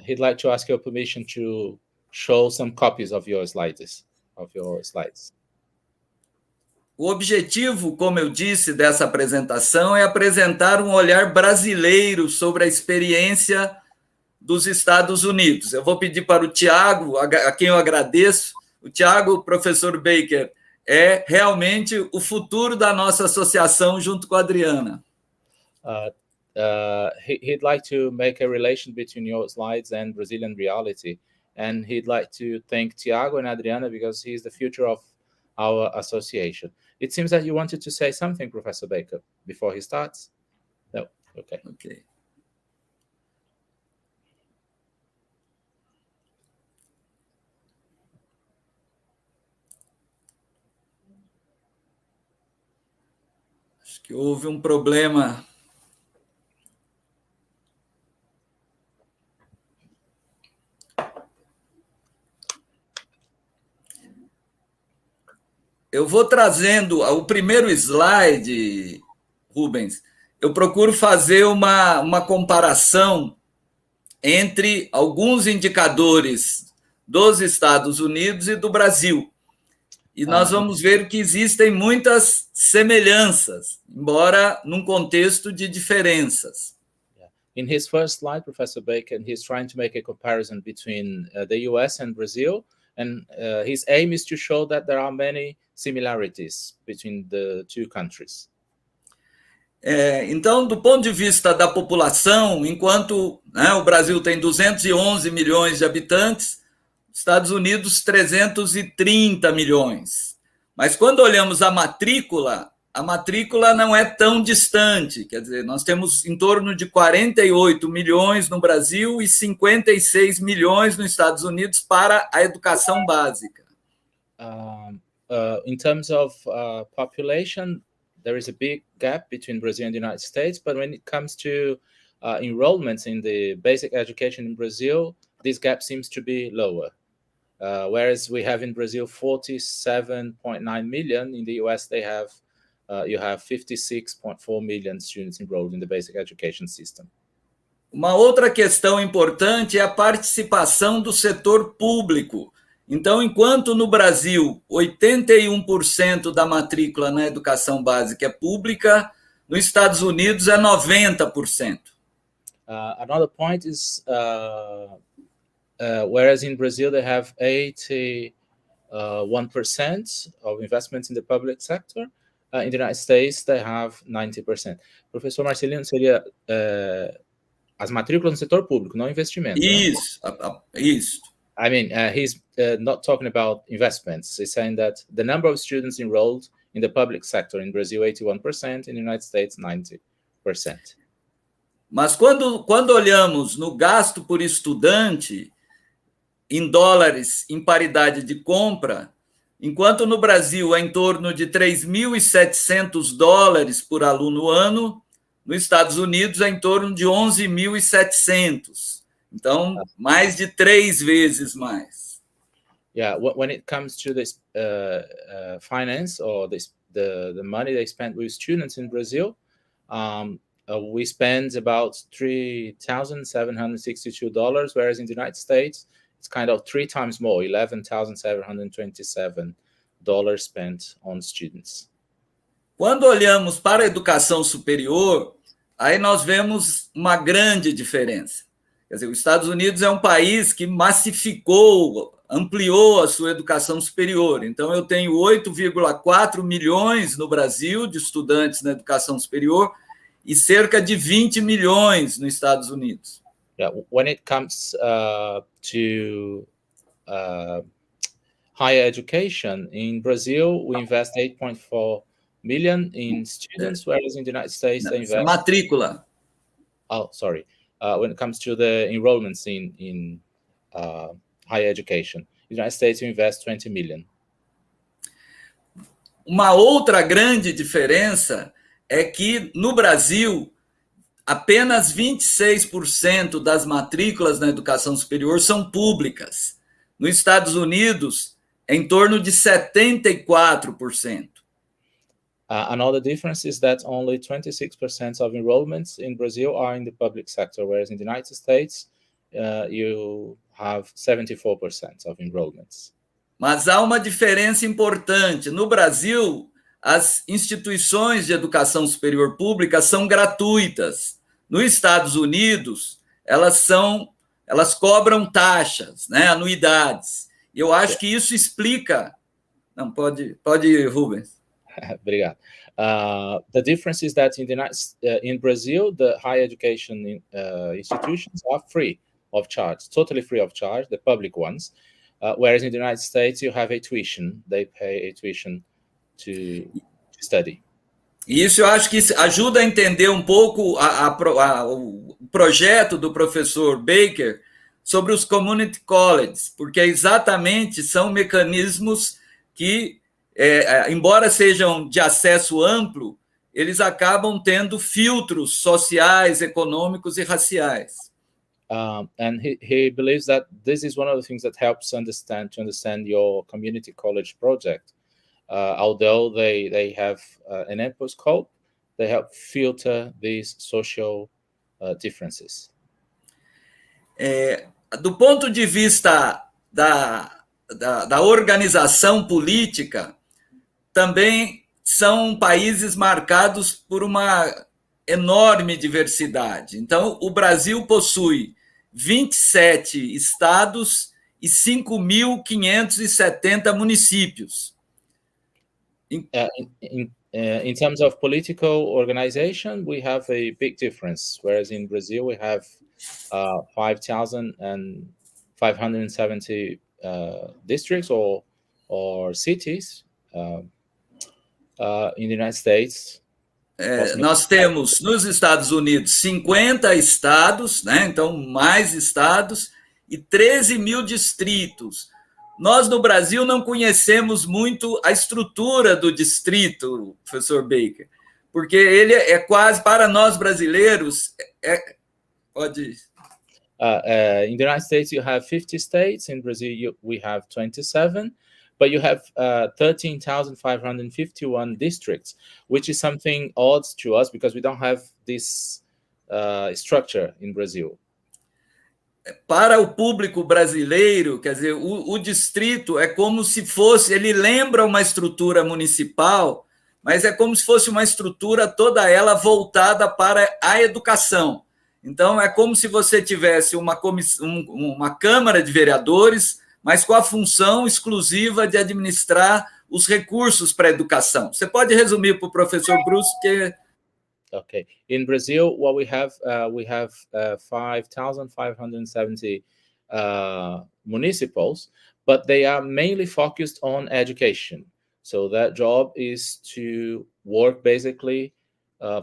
He'd like to ask your permission to show some copies of your slides. O objetivo, como eu disse, dessa apresentação é apresentar um olhar brasileiro sobre a experiência dos Estados Unidos. Eu vou pedir para o Thiago, a quem eu agradeço. O Thiago, professor Baker, é realmente o futuro da nossa associação junto com a Adriana. He'd like to make a relation between your slides and Brazilian reality. And he'd like to thank Thiago and Adriana because he's the future of our association. It seems that you wanted to say something, Professor Baker, before he starts. No, okay. Okay. Acho que houve um problema. Eu vou trazendo o primeiro slide, Rubens. Eu procuro fazer uma comparação entre alguns indicadores dos Estados Unidos e do Brasil. E nós vamos ver que existem muitas semelhanças, embora num contexto de diferenças. In his first slide, Professor Baker, he's trying to make a comparison between the US and Brazil, and his aim is to show that there are many similarities between the two countries. Então, do ponto de vista da população, enquanto o Brasil tem 211 milhões de habitantes, Estados Unidos 330 milhões. Mas quando olhamos a matrícula não é tão distante. Quer dizer, nós temos em torno de 48 milhões no Brasil e 56 milhões nos Estados Unidos para a educação básica. In terms of population, there is a big gap between Brazil and the United States, but when it comes to enrollments in the basic education in Brazil, this gap seems to be lower. Whereas we have in Brazil 47.9 million, in the US they have you have 56.4 million students enrolled in the basic education system. Uma outra questão importante é a participação do setor público. Então, enquanto no Brasil 81% da matrícula na educação básica é pública, nos Estados Unidos é 90%. Another point is whereas in Brazil they have 81% of investments in the public sector, in the United States they have 90%. Professor Marcelino, seria as matrículas no setor público, não investimento. Isso, isso. I mean, he's not talking about investments. He's saying that the number of students enrolled in the public sector in Brazil, 81%, in the United States, 90%. Mas quando olhamos no gasto por estudante, em dólares, em paridade de compra, enquanto no Brasil é em torno de 3.700 dólares por aluno ano, nos Estados Unidos é em torno de 11.700. Então, mais de 3 vezes mais. Yeah, when it comes to this finance or the money they spend with students in Brazil, we spend about $3,762, whereas in the United States, it's kind of 3 times more, $11,727 spent on students. Quando olhamos para a educação superior, aí nós vemos uma grande diferença. Quer dizer, os Estados Unidos é um país que massificou, ampliou a sua educação superior. Então, eu tenho 8,4 milhões no Brasil de estudantes na educação superior e cerca de 20 milhões nos Estados Unidos. Yeah, when it comes to higher education, in Brazil, we invest 8.4 million in students, whereas in the United States, they invest... Matrícula. Oh, sorry. When it comes to the enrollments in higher education, in the United States, we invest 20 million. Uma outra grande diferença é que, no Brasil, apenas 26% das matrículas na educação superior são públicas. Nos Estados Unidos, é em torno de 74%. Another difference is that only 26% of enrollments in Brazil are in the public sector, whereas in the United States, you have 74% of enrollments. Mas há uma diferença importante. No Brasil, as instituições de educação superior pública são gratuitas. Nos Estados Unidos, elas cobram taxas, né, anuidades. E eu acho que isso explica... Não, pode ir, Rubens. Obrigado. The difference is that in Brazil, the higher education institutions are free of charge, totally free of charge, the public ones. Whereas in the United States, you have a tuition. They pay a tuition to study. E isso eu acho que ajuda a entender um pouco o projeto do professor Baker sobre os community colleges, porque exatamente são mecanismos que, embora sejam de acesso amplo, eles acabam tendo filtros sociais, econômicos e raciais. And he believes that this is one of the things that helps to understand your community college project. Although they have an ample scope, they help filter these social differences. Do ponto de vista da organização política, também são países marcados por uma enorme diversidade. Então, o Brasil possui 27 estados e 5.570 municípios. In terms of political organization, we have a big difference. Whereas in Brazil, we have 5,570 districts or cities, In the United States, nós temos nos Estados Unidos 50 estados, né? Então mais estados e 13 mil distritos. Nós no Brasil não conhecemos muito a estrutura do distrito, professor Baker, porque ele é quase, para nós brasileiros, pode... In the United States, you have 50 states. In Brazil, we have 27. But you have 13,551 districts, which is something odd to us because we don't have this structure in Brazil. Para o público brasileiro, quer dizer, o distrito é como se fosse, ele lembra uma estrutura municipal, mas é como se fosse uma estrutura toda ela voltada para a educação. Então, é como se você tivesse uma Câmara de Vereadores, mas com a função exclusiva de administrar os recursos para a educação. Você pode resumir para o professor Bruce, que... Okay. In Brazil, what we have 5,570 municipals, but they are mainly focused on education. So that job is to work basically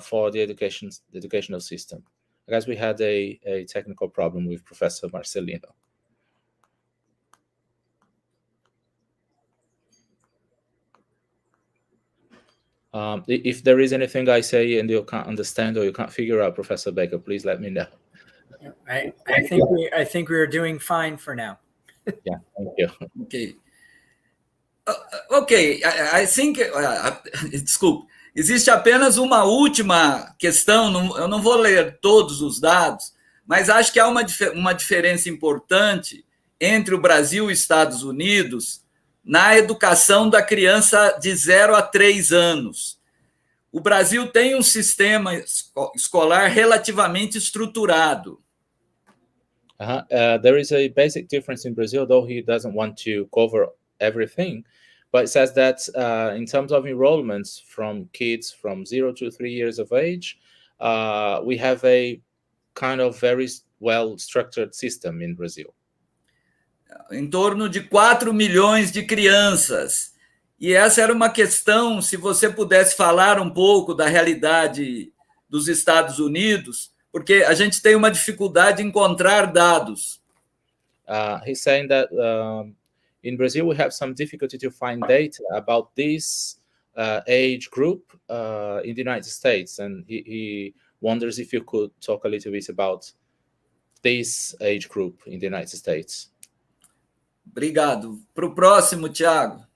for the educational system. I guess we had a technical problem with Professor Marcelino. If there is anything I say and you can't understand or you can't figure out, Professor Baker, please let me know. I think we are doing fine for now. Yeah, thank you. Okay. Okay, I think, desculpe, existe apenas uma última questão, eu não vou ler todos os dados, mas acho que há uma diferença importante entre o Brasil e os Estados Unidos na educação da criança de 0 a 3 anos. O Brasil tem um sistema escolar relativamente estruturado. There is a basic difference in Brazil, though he doesn't want to cover everything, but it says that in terms of enrollments from kids from 0 to 3 years of age, we have a kind of very well-structured system in Brazil. Em torno de 4 milhões de crianças. E essa era uma questão, se você pudesse falar um pouco da realidade dos Estados Unidos, porque a gente tem uma dificuldade em encontrar dados. He's saying that in Brazil we have some difficulty to find data about this age group in the United States, and he wonders if you could talk a little bit about this age group in the United States. Obrigado. Para o próximo, Thiago.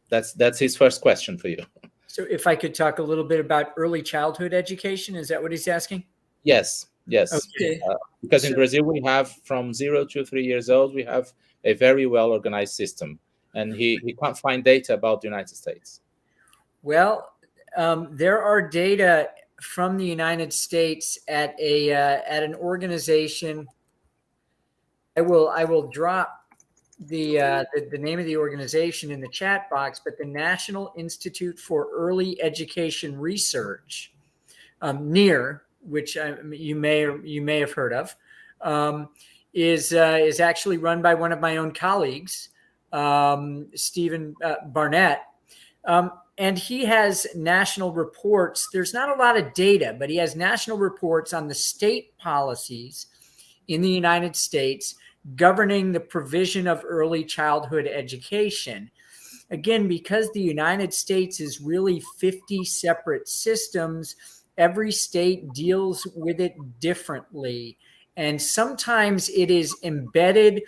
That's his first question for you. So if I could talk a little bit about early childhood education, is that what he's asking? Yes. Okay. Because in Brazil, we have from 0 to 3 years old, we have a very well-organized system. And he can't find data about the United States. Well, there are data from the United States at an organization. I will drop the name of the organization in the chat box, but the National Institute for Early Education Research, NEAR, which you may have heard of, is actually run by one of my own colleagues, Stephen Barnett, and he has national reports. There's not a lot of data, but he has national reports on the state policies in the United States governing the provision of early childhood education. Again, because the United States is really 50 separate systems, every state deals with it differently. And sometimes it is embedded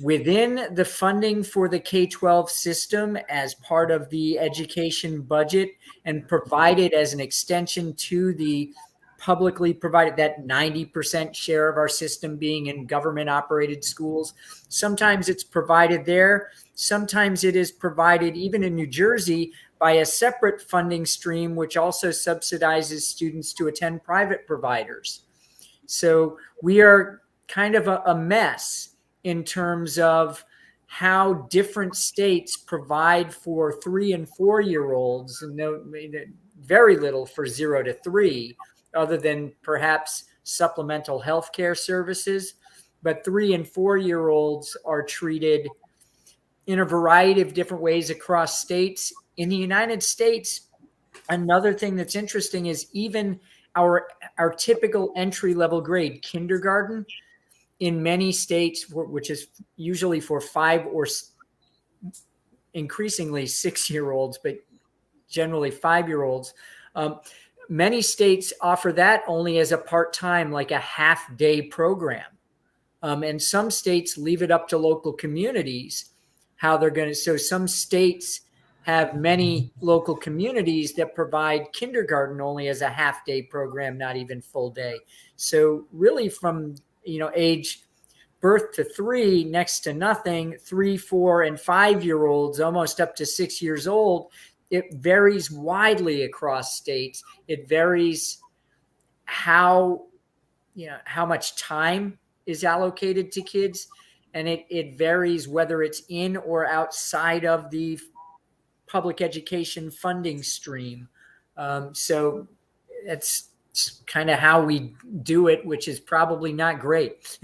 within the funding for the K-12 system as part of the education budget and provided as an extension to the publicly provided, that 90% share of our system being in government operated schools. Sometimes it's provided there. Sometimes it is provided even in New Jersey by a separate funding stream, which also subsidizes students to attend private providers. So we are kind of a mess in terms of how different states provide for 3 and 4 year olds, and very little for 0 to 3, other than perhaps supplemental health care services. But 3 and 4 year olds are treated in a variety of different ways across states In the United States, another thing that's interesting is even our typical entry-level grade, kindergarten, in many states, which is usually for 5 or increasingly 6-year-olds, but generally 5-year-olds, many states offer that only as a part-time, like a half-day program. And some states leave it up to local communities how they're going to. So some states have many local communities that provide kindergarten only as a half-day program, not even full day. So really from, age birth to 3, next to nothing, 3, 4, and 5-year-olds, almost up to 6 years old, it varies widely across states. It varies how much time is allocated to kids, and it varies whether it's in or outside of the public education funding stream. So that's kind of how we do it, which is probably not great.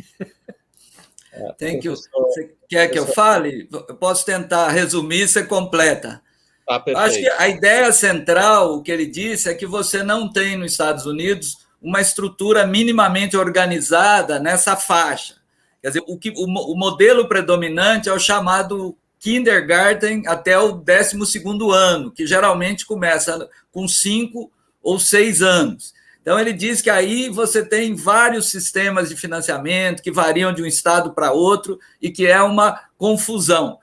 Thank you. Você quer que eu fale? Eu posso tentar resumir, você completa. Acho que a ideia central, o que ele disse, é que você não tem nos Estados Unidos uma estrutura minimamente organizada nessa faixa. Quer dizer, o modelo predominante é o chamado kindergarten até o 12º ano, que geralmente começa com 5 ou 6 anos. Então, ele diz que aí você tem vários sistemas de financiamento que variam de um estado para outro e que é uma confusão.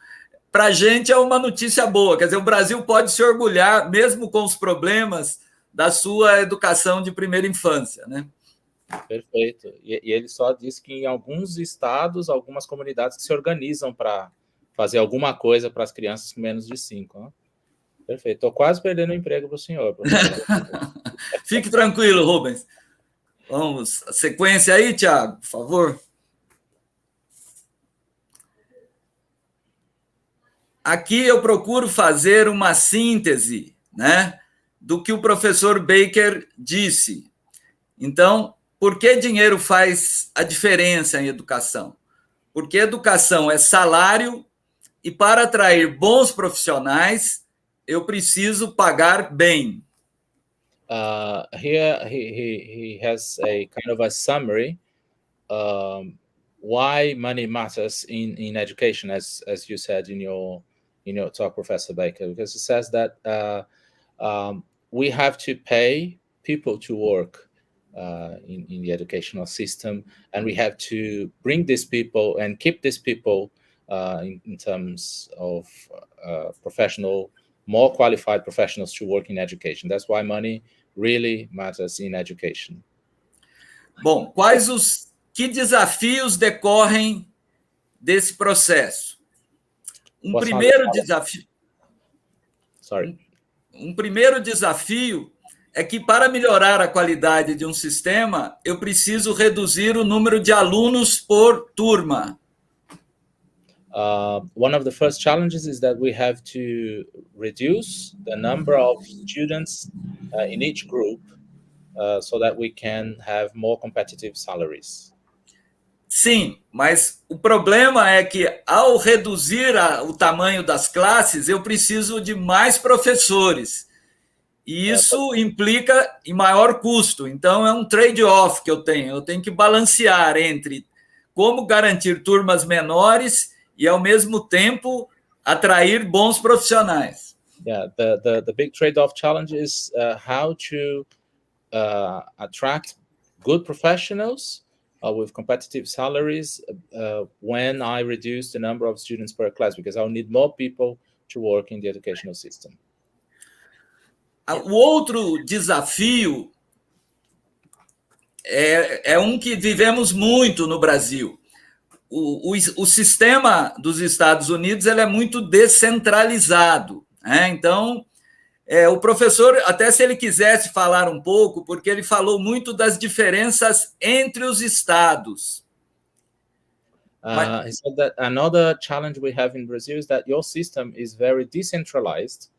Para a gente é uma notícia boa, quer dizer, o Brasil pode se orgulhar, mesmo com os problemas da sua educação de primeira infância, né? Perfeito. E ele só disse que em alguns estados, algumas comunidades que se organizam para fazer alguma coisa para as crianças com menos de 5, né? Perfeito. Estou quase perdendo o emprego para o senhor. Fique tranquilo, Rubens. Vamos, a sequência aí, Thiago, por favor. Aqui eu procuro fazer uma síntese, né, do que o professor Baker disse. Então, por que dinheiro faz a diferença em educação? Porque educação é salário e para atrair bons profissionais, eu preciso pagar bem. Here he has a kind of a summary why money matters in education, as you said in your talk, Professor Baker, because it says that we have to pay people to work in the educational system, and we have to bring these people and keep these people in terms of more qualified professionals to work in education. That's why money really matters in education. Bom, que desafios decorrem desse processo? Um primeiro desafio é que, para melhorar a qualidade de um sistema, eu preciso reduzir o número de alunos por turma. One of the first challenges is that we have to reduce the number of students in each group so that we can have more competitive salaries. Sim, mas o problema é que, ao reduzir o tamanho das classes, eu preciso de mais professores. E isso implica em maior custo. Então, é um trade-off que eu tenho. Eu tenho que balancear entre como garantir turmas menores e, ao mesmo tempo, atrair bons profissionais. Yeah, the big trade-off challenge is how to attract good professionals with competitive salaries when I reduce the number of students per class, because I'll need more people to work in the educational system. O outro desafio é um que vivemos muito no Brasil. O sistema dos Estados Unidos ele é muito descentralizado, né? Então, o professor, até se ele quisesse falar um pouco, porque ele falou muito das diferenças entre os estados. He said that another challenge we have in Brazil is that your system is very decentralized,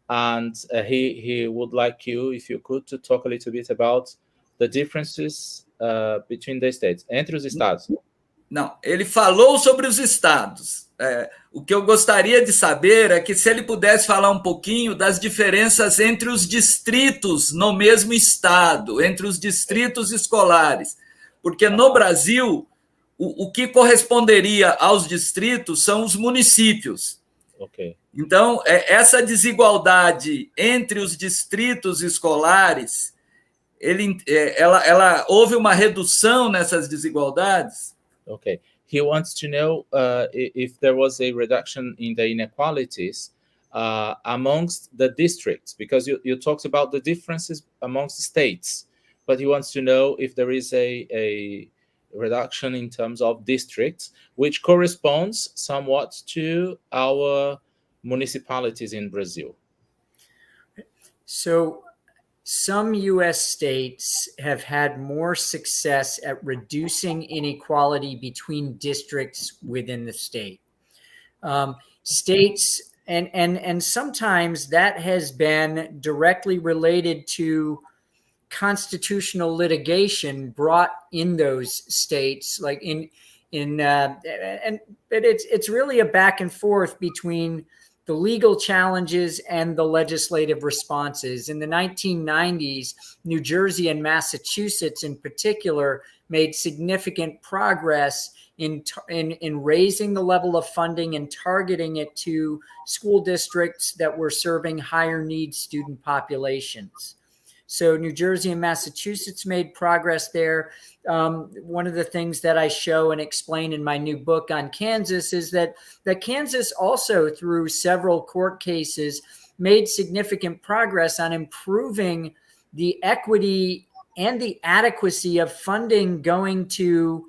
and he would like you, if you could, to talk a little bit about the differences between the states, entre os estados. Não, ele falou sobre os estados. O que eu gostaria de saber é que se ele pudesse falar um pouquinho das diferenças entre os distritos no mesmo estado, entre os distritos escolares, porque no Brasil o que corresponderia aos distritos são os municípios. Okay. Então, essa desigualdade entre os distritos escolares, houve uma redução nessas desigualdades? Okay. He wants to know if there was a reduction in the inequalities amongst the districts, because you talked about the differences amongst states, but he wants to know if there is a reduction in terms of districts, which corresponds somewhat to our municipalities in Brazil. So some U.S. states have had more success at reducing inequality between districts within the state. States, and sometimes that has been directly related to constitutional litigation brought in those states, like but it's really a back and forth between the legal challenges and the legislative responses. In the 1990s, New Jersey and Massachusetts in particular made significant progress in raising the level of funding and targeting it to school districts that were serving higher need student populations. So New Jersey and Massachusetts made progress there. One of the things that I show and explain in my new book on Kansas is that Kansas also, through several court cases, made significant progress on improving the equity and the adequacy of funding going to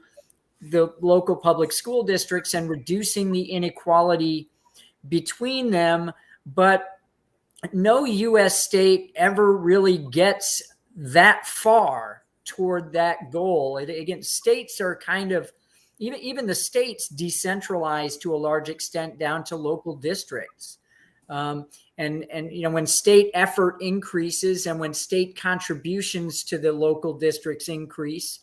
the local public school districts and reducing the inequality between them. But no U.S. state ever really gets that far toward that goal. Again, states are kind of, even the states decentralized to a large extent down to local districts. And when state effort increases and when state contributions to the local districts increase,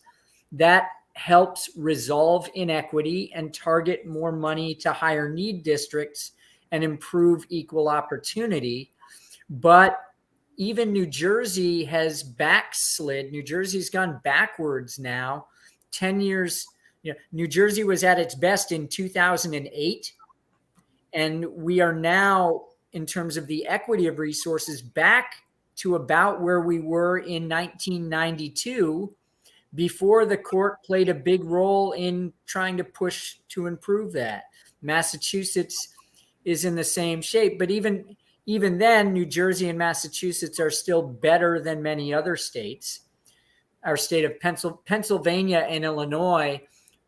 that helps resolve inequity and target more money to higher need districts and improve equal opportunity. But even New Jersey has backslid. New Jersey's gone backwards now. 10 years, New Jersey was at its best in 2008. And we are now, in terms of the equity of resources, back to about where we were in 1992, before the court played a big role in trying to push to improve that. Massachusetts is in the same shape, but even then, New Jersey and Massachusetts are still better than many other states. Our state of Pennsylvania and Illinois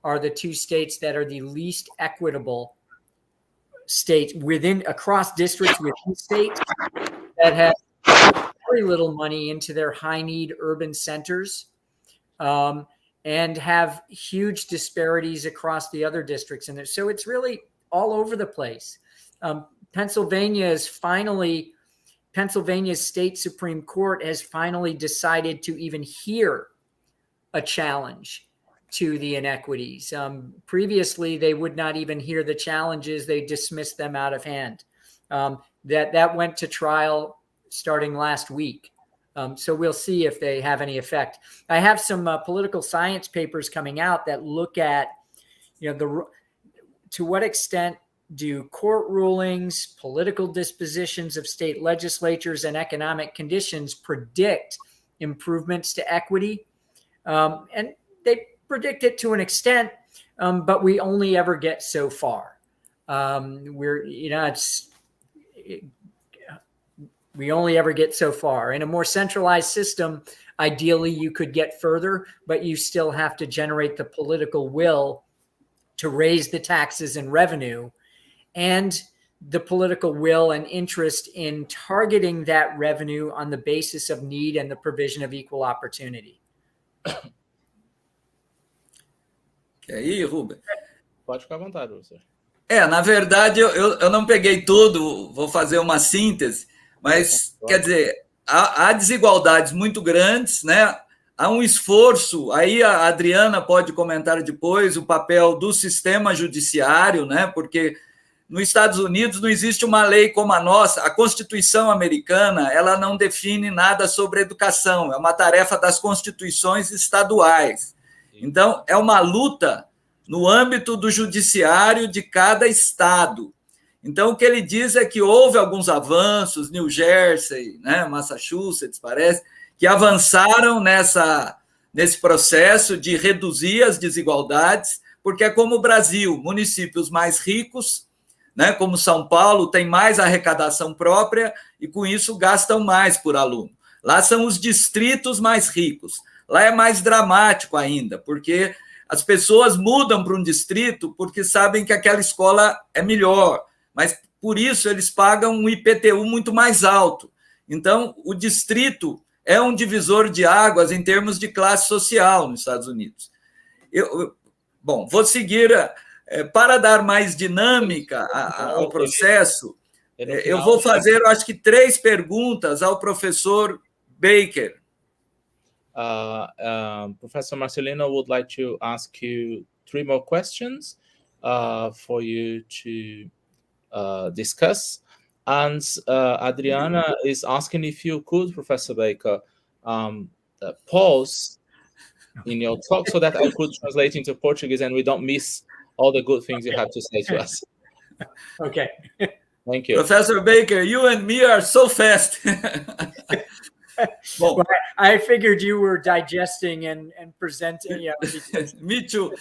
are the two states that are the least equitable states across districts within states that have very little money into their high-need urban centers, and have huge disparities across the other districts in there. So it's really all over the place. Pennsylvania's state Supreme Court has finally decided to even hear a challenge to the inequities. Previously, they would not even hear the challenges. They dismissed them out of hand. That went to trial starting last week. So we'll see if they have any effect. I have some political science papers coming out that look at, to what extent do court rulings, political dispositions of state legislatures, and economic conditions predict improvements to equity? And they predict it to an extent, but we only ever get so far. We only ever get so far. In a more centralized system, ideally you could get further, but you still have to generate the political will to raise the taxes and revenue, and the political will and interest in targeting that revenue on the basis of need and the provision of equal opportunity. E aí, Rubem? Pode ficar à vontade, professor. Na verdade, eu não peguei tudo, vou fazer uma síntese, mas, quer dizer, há desigualdades muito grandes, né? Há um esforço, aí a Adriana pode comentar depois, o papel do sistema judiciário, né? Porque nos Estados Unidos não existe uma lei como a nossa. A Constituição americana, ela não define nada sobre educação, é uma tarefa das constituições estaduais. Então, é uma luta no âmbito do judiciário de cada estado. Então, o que ele diz é que houve alguns avanços, New Jersey, né, Massachusetts, parece, que avançaram nesse processo de reduzir as desigualdades, porque é como o Brasil, municípios mais ricos, né, como São Paulo, tem mais arrecadação própria e, com isso, gastam mais por aluno. Lá são os distritos mais ricos. Lá é mais dramático ainda, porque as pessoas mudam para um distrito porque sabem que aquela escola é melhor, mas, por isso, eles pagam um IPTU muito mais alto. Então, o distrito é um divisor de águas em termos de classe social nos Estados Unidos. Bom, vou seguir... Para dar mais dinâmica ao processo, eu vou fazer, eu acho que 3 perguntas ao professor Baker. Professor Marcelino would like to ask you 3 more questions for you to discuss. And Adriana is asking if you could, Professor Baker, pause in your talk so that I could translate into Portuguese and we don't miss all the good things you have to say to us. Okay. Thank you. Professor Baker, you and me are so fast. Bom, well, I figured you were digesting and presenting. You know, Me too.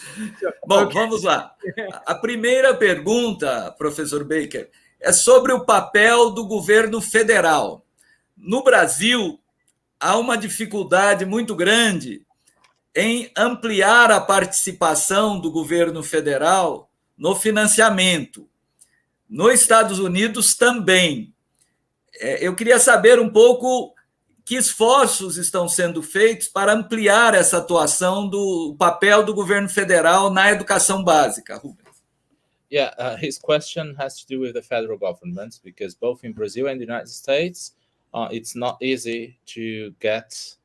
Bom, okay. Vamos lá. A primeira pergunta, professor Baker, é sobre o papel do governo federal. No Brasil, há uma dificuldade muito grande em ampliar a participação do governo federal no financiamento. Nos Estados Unidos também. Eu queria saber um pouco que esforços estão sendo feitos para ampliar essa atuação do papel do governo federal na educação básica, Rubens. Yeah, his question has to do with the federal government, because both in Brazil and the United States, it's not easy to get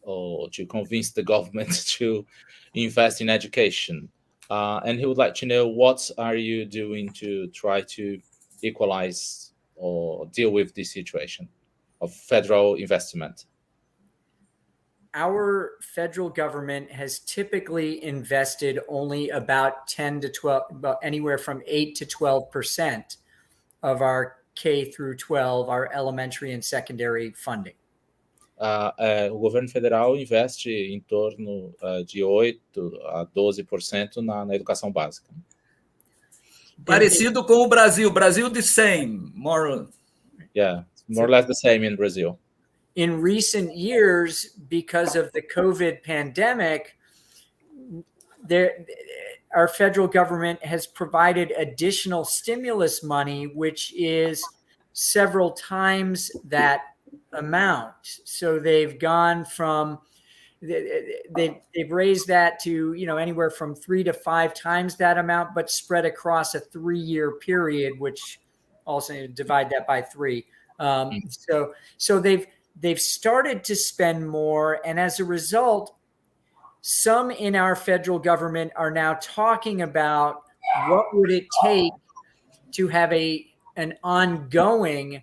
or to convince the government to invest in education. And he would like to know, what are you doing to try to equalize or deal with this situation of federal investment? Our federal government has typically invested only about 10 to 12, about anywhere from 8 to 12% of our K through 12, our elementary and secondary funding. O governo federal investe em torno de 8 a 12% na educação básica. Parecido com o Brasil. Brasil the same, more. Yeah, more or less the same in Brazil. In recent years, because of the COVID pandemic, our federal government has provided additional stimulus money, which is several times that amount. So they've gone from, they've raised that to, you know, anywhere from 3 to 5 times that amount, but spread across a 3-year period, which also divide that by 3. So they've started to spend more, and as a result, some in our federal government are now talking about what would it take to have an ongoing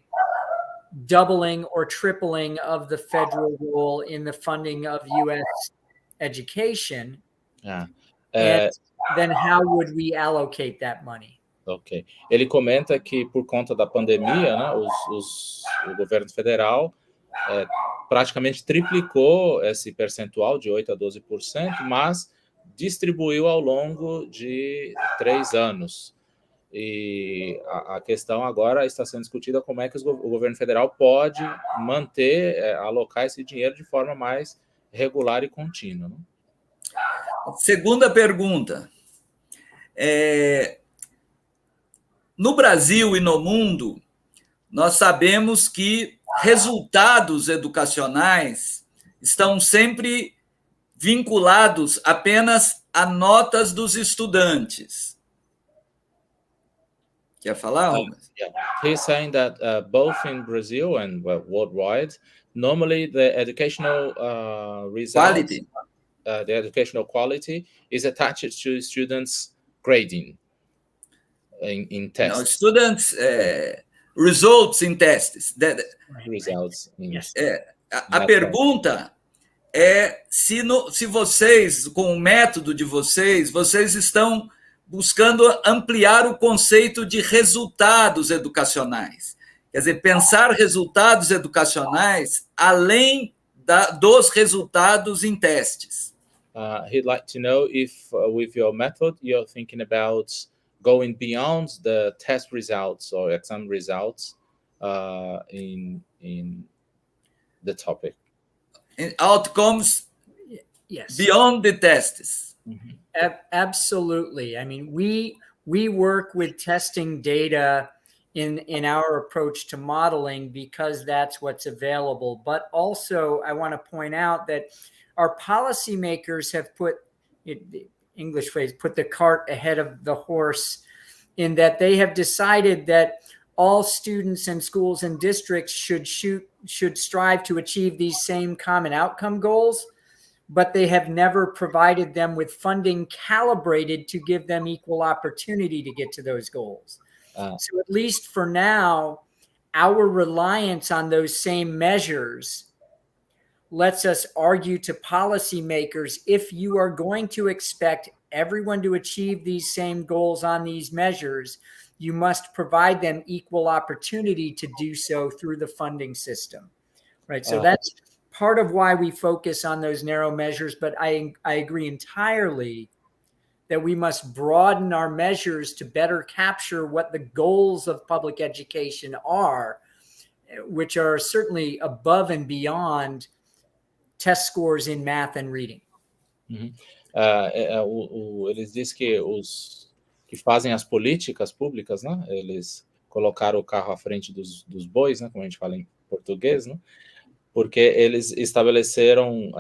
doubling or tripling of the federal role in the funding of U.S. education. And then how would we allocate that money? Ok. Ele comenta que por conta da pandemia, né, o governo federal praticamente triplicou esse percentual de 8 a 12%, mas distribuiu ao longo de 3 anos. E a questão agora está sendo discutida como é que o governo federal pode manter, alocar esse dinheiro de forma mais regular e contínua. Né? Segunda pergunta. No Brasil e no mundo, nós sabemos que resultados educacionais estão sempre vinculados apenas a notas dos estudantes. Quer falar, Rubens? Yeah. He's saying that both in Brazil and worldwide, normally the educational results, quality. The educational quality is attached to students' grading. in tests. No, students results in tests. Results in Yes. A pergunta é se vocês, com o método de vocês estão buscando ampliar o conceito de resultados educacionais. Quer dizer, pensar resultados educacionais além dos resultados em testes. He'd like to know if, with your method, you're thinking about going beyond the test results or exam results in the topic. Outcomes Yes. beyond the tests. Mm-hmm. Absolutely. I mean, we work with testing data in our approach to modeling because that's what's available. But also, I want to point out that our policymakers have put, the English phrase, put the cart ahead of the horse, in that they have decided that all students and schools and districts should strive to achieve these same common outcome goals, but they have never provided them with funding calibrated to give them equal opportunity to get to those goals. So at least for now, our reliance on those same measures lets us argue to policymakers, if you are going to expect everyone to achieve these same goals on these measures, you must provide them equal opportunity to do so through the funding system, right? So that's part of why we focus on those narrow measures, but I agree entirely that we must broaden our measures to better capture what the goals of public education are, which are certainly above and beyond test scores in math and reading. Uhum. Eles dizem que os que fazem as políticas públicas, né, eles colocaram o carro à frente dos bois, né, como a gente fala em português, né, porque eles estabeleceram,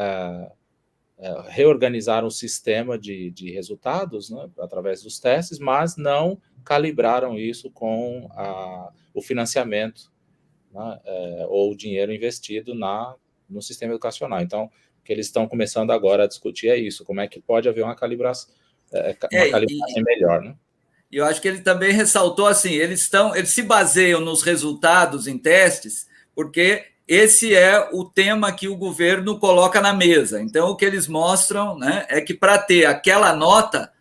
reorganizaram o sistema de resultados, né, através dos testes, mas não calibraram isso com o financiamento, né, ou o dinheiro investido no sistema educacional. Então, o que eles estão começando agora a discutir é isso, como é que pode haver uma calibração melhor, né? Eu acho que ele também ressaltou assim, eles se baseiam nos resultados em testes, porque esse é o tema que o governo coloca na mesa. Então, o que eles mostram, né, é que para ter aquela nota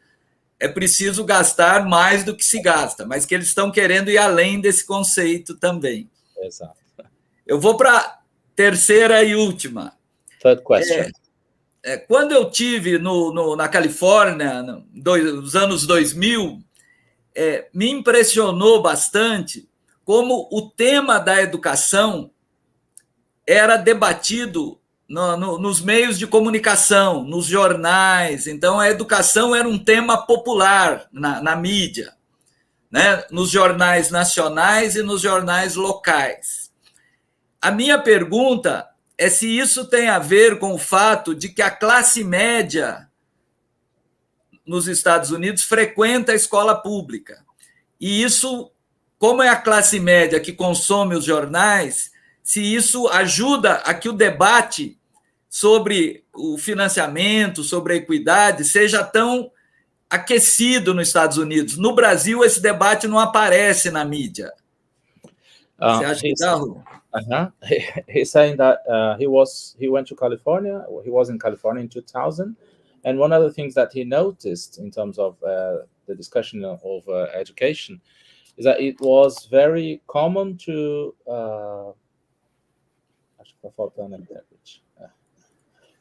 é preciso gastar mais do que se gasta, mas que eles estão querendo ir além desse conceito também. Exato. Eu vou para a terceira e última. Third question. Quando eu tive na Califórnia, nos anos 2000, me impressionou bastante como o tema da educação era debatido nos meios de comunicação, nos jornais. Então, a educação era um tema popular na mídia, né? Nos jornais nacionais e nos jornais locais. A minha pergunta é se isso tem a ver com o fato de que a classe média nos Estados Unidos frequenta a escola pública. E isso, como é a classe média que consome os jornais, se isso ajuda a que o debate sobre o financiamento, sobre a equidade, seja tão aquecido nos Estados Unidos. No Brasil, esse debate não aparece na mídia. Você acha que dá, Rô? He's saying that he went to California. He was in California in 2000, and one of the things that he noticed in terms of the discussion of education is that it was very common to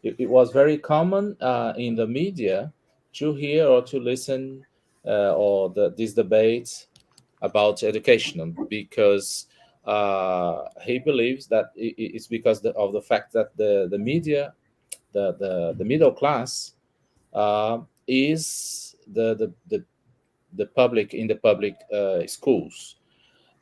it was very common in the media to hear or to listen these debates about education, because he believes that it's because of the fact that the media, the middle class, is the public in the public schools,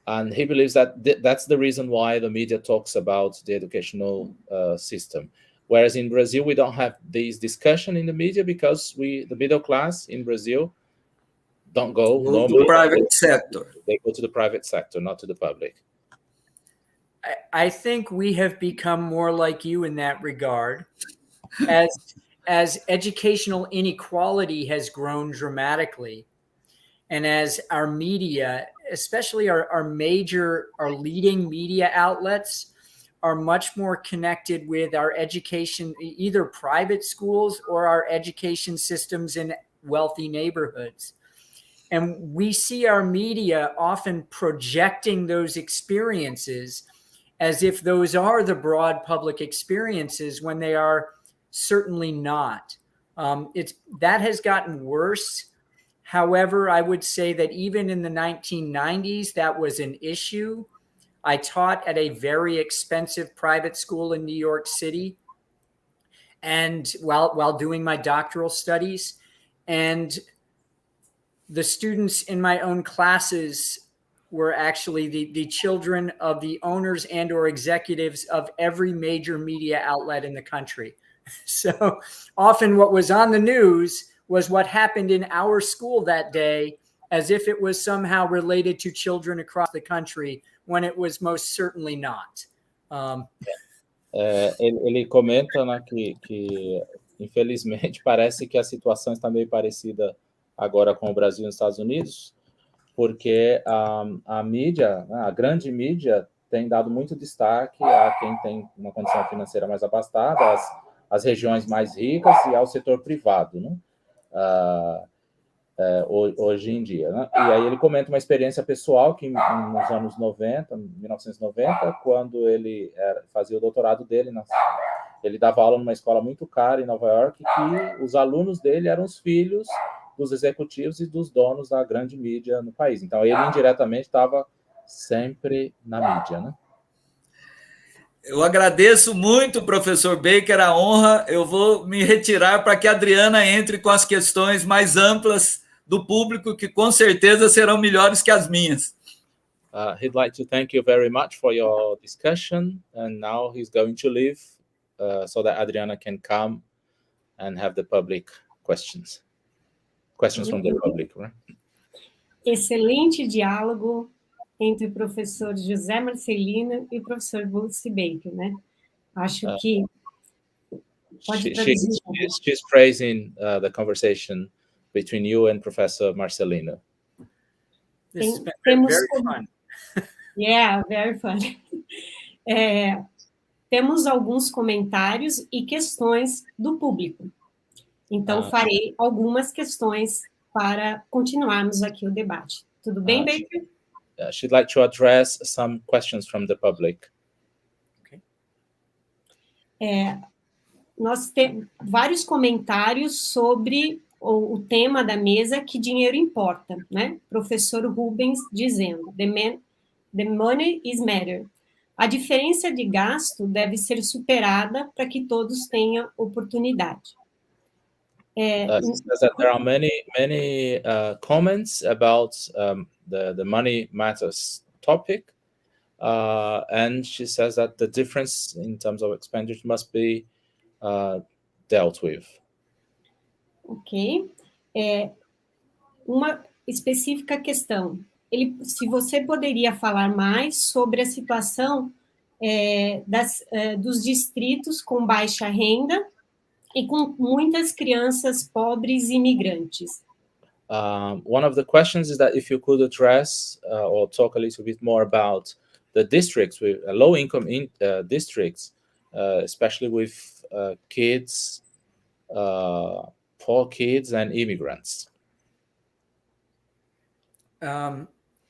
and he believes that that's the reason why the media talks about the educational system. Whereas in Brazil, we don't have this discussion in the media because the middle class in Brazil don't go to the private sector. They go to the private sector, not to the public. I think we have become more like you in that regard. As educational inequality has grown dramatically, and as our media, especially our leading media outlets, are much more connected with our education, either private schools or our education systems in wealthy neighborhoods. And we see our media often projecting those experiences as if those are the broad public experiences when they are certainly not. That has gotten worse. However, I would say that even in the 1990s, that was an issue. I taught at a very expensive private school in New York City, and while doing my doctoral studies, and the students in my own classes were actually the children of the owners and or executives of every major media outlet in the country. So often what was on the news was what happened in our school that day, as if it was somehow related to children across the country, when it was most certainly not. Ele comenta, né, que infelizmente parece que a situação está meio parecida agora com o Brasil e os Estados Unidos, porque a mídia, né, a grande mídia, tem dado muito destaque a quem tem uma condição financeira mais abastada, às regiões mais ricas e ao setor privado, né? Hoje em dia, né? E aí ele comenta uma experiência pessoal que nos anos 90, 1990, quando ele fazia o doutorado dele, ele dava aula numa escola muito cara em Nova York, que os alunos dele eram os filhos dos executivos e dos donos da grande mídia no país. Então ele indiretamente estava sempre na mídia, né? Eu agradeço muito, professor Baker, a honra. Eu vou me retirar para que a Adriana entre com as questões mais amplas do público, que com certeza serão melhores que as minhas. He'd like to thank you very much for your discussion, and now he's going to leave so that Adriana can come and have the public questions from the public, right? Excelente diálogo entre o professor José Marcelino e o professor Bruce Baker, né? Acho que pode traduzir. She's praising the conversation between you and Professor Marcelino. This has been very fun. Yeah, very fun. Temos alguns comentários e questões do público. Então, farei algumas questões para continuarmos aqui o debate. Tudo bem, Baker? She'd like to address some questions from the public. Okay. Nós temos vários comentários sobre o tema da mesa, que dinheiro importa, né? Professor Rubens dizendo, the money is matter. A diferença de gasto deve ser superada para que todos tenham oportunidade. She says that there are many comments about the money matters topic, and she says that the difference in terms of expenditure must be dealt with. Ok. Uma específica questão. Se você poderia falar mais sobre a situação dos distritos com baixa renda e com muitas crianças pobres e imigrantes. One of the questions is that if you could address or talk a little bit more about the districts with low-income districts, especially with kids, poor kids and immigrants.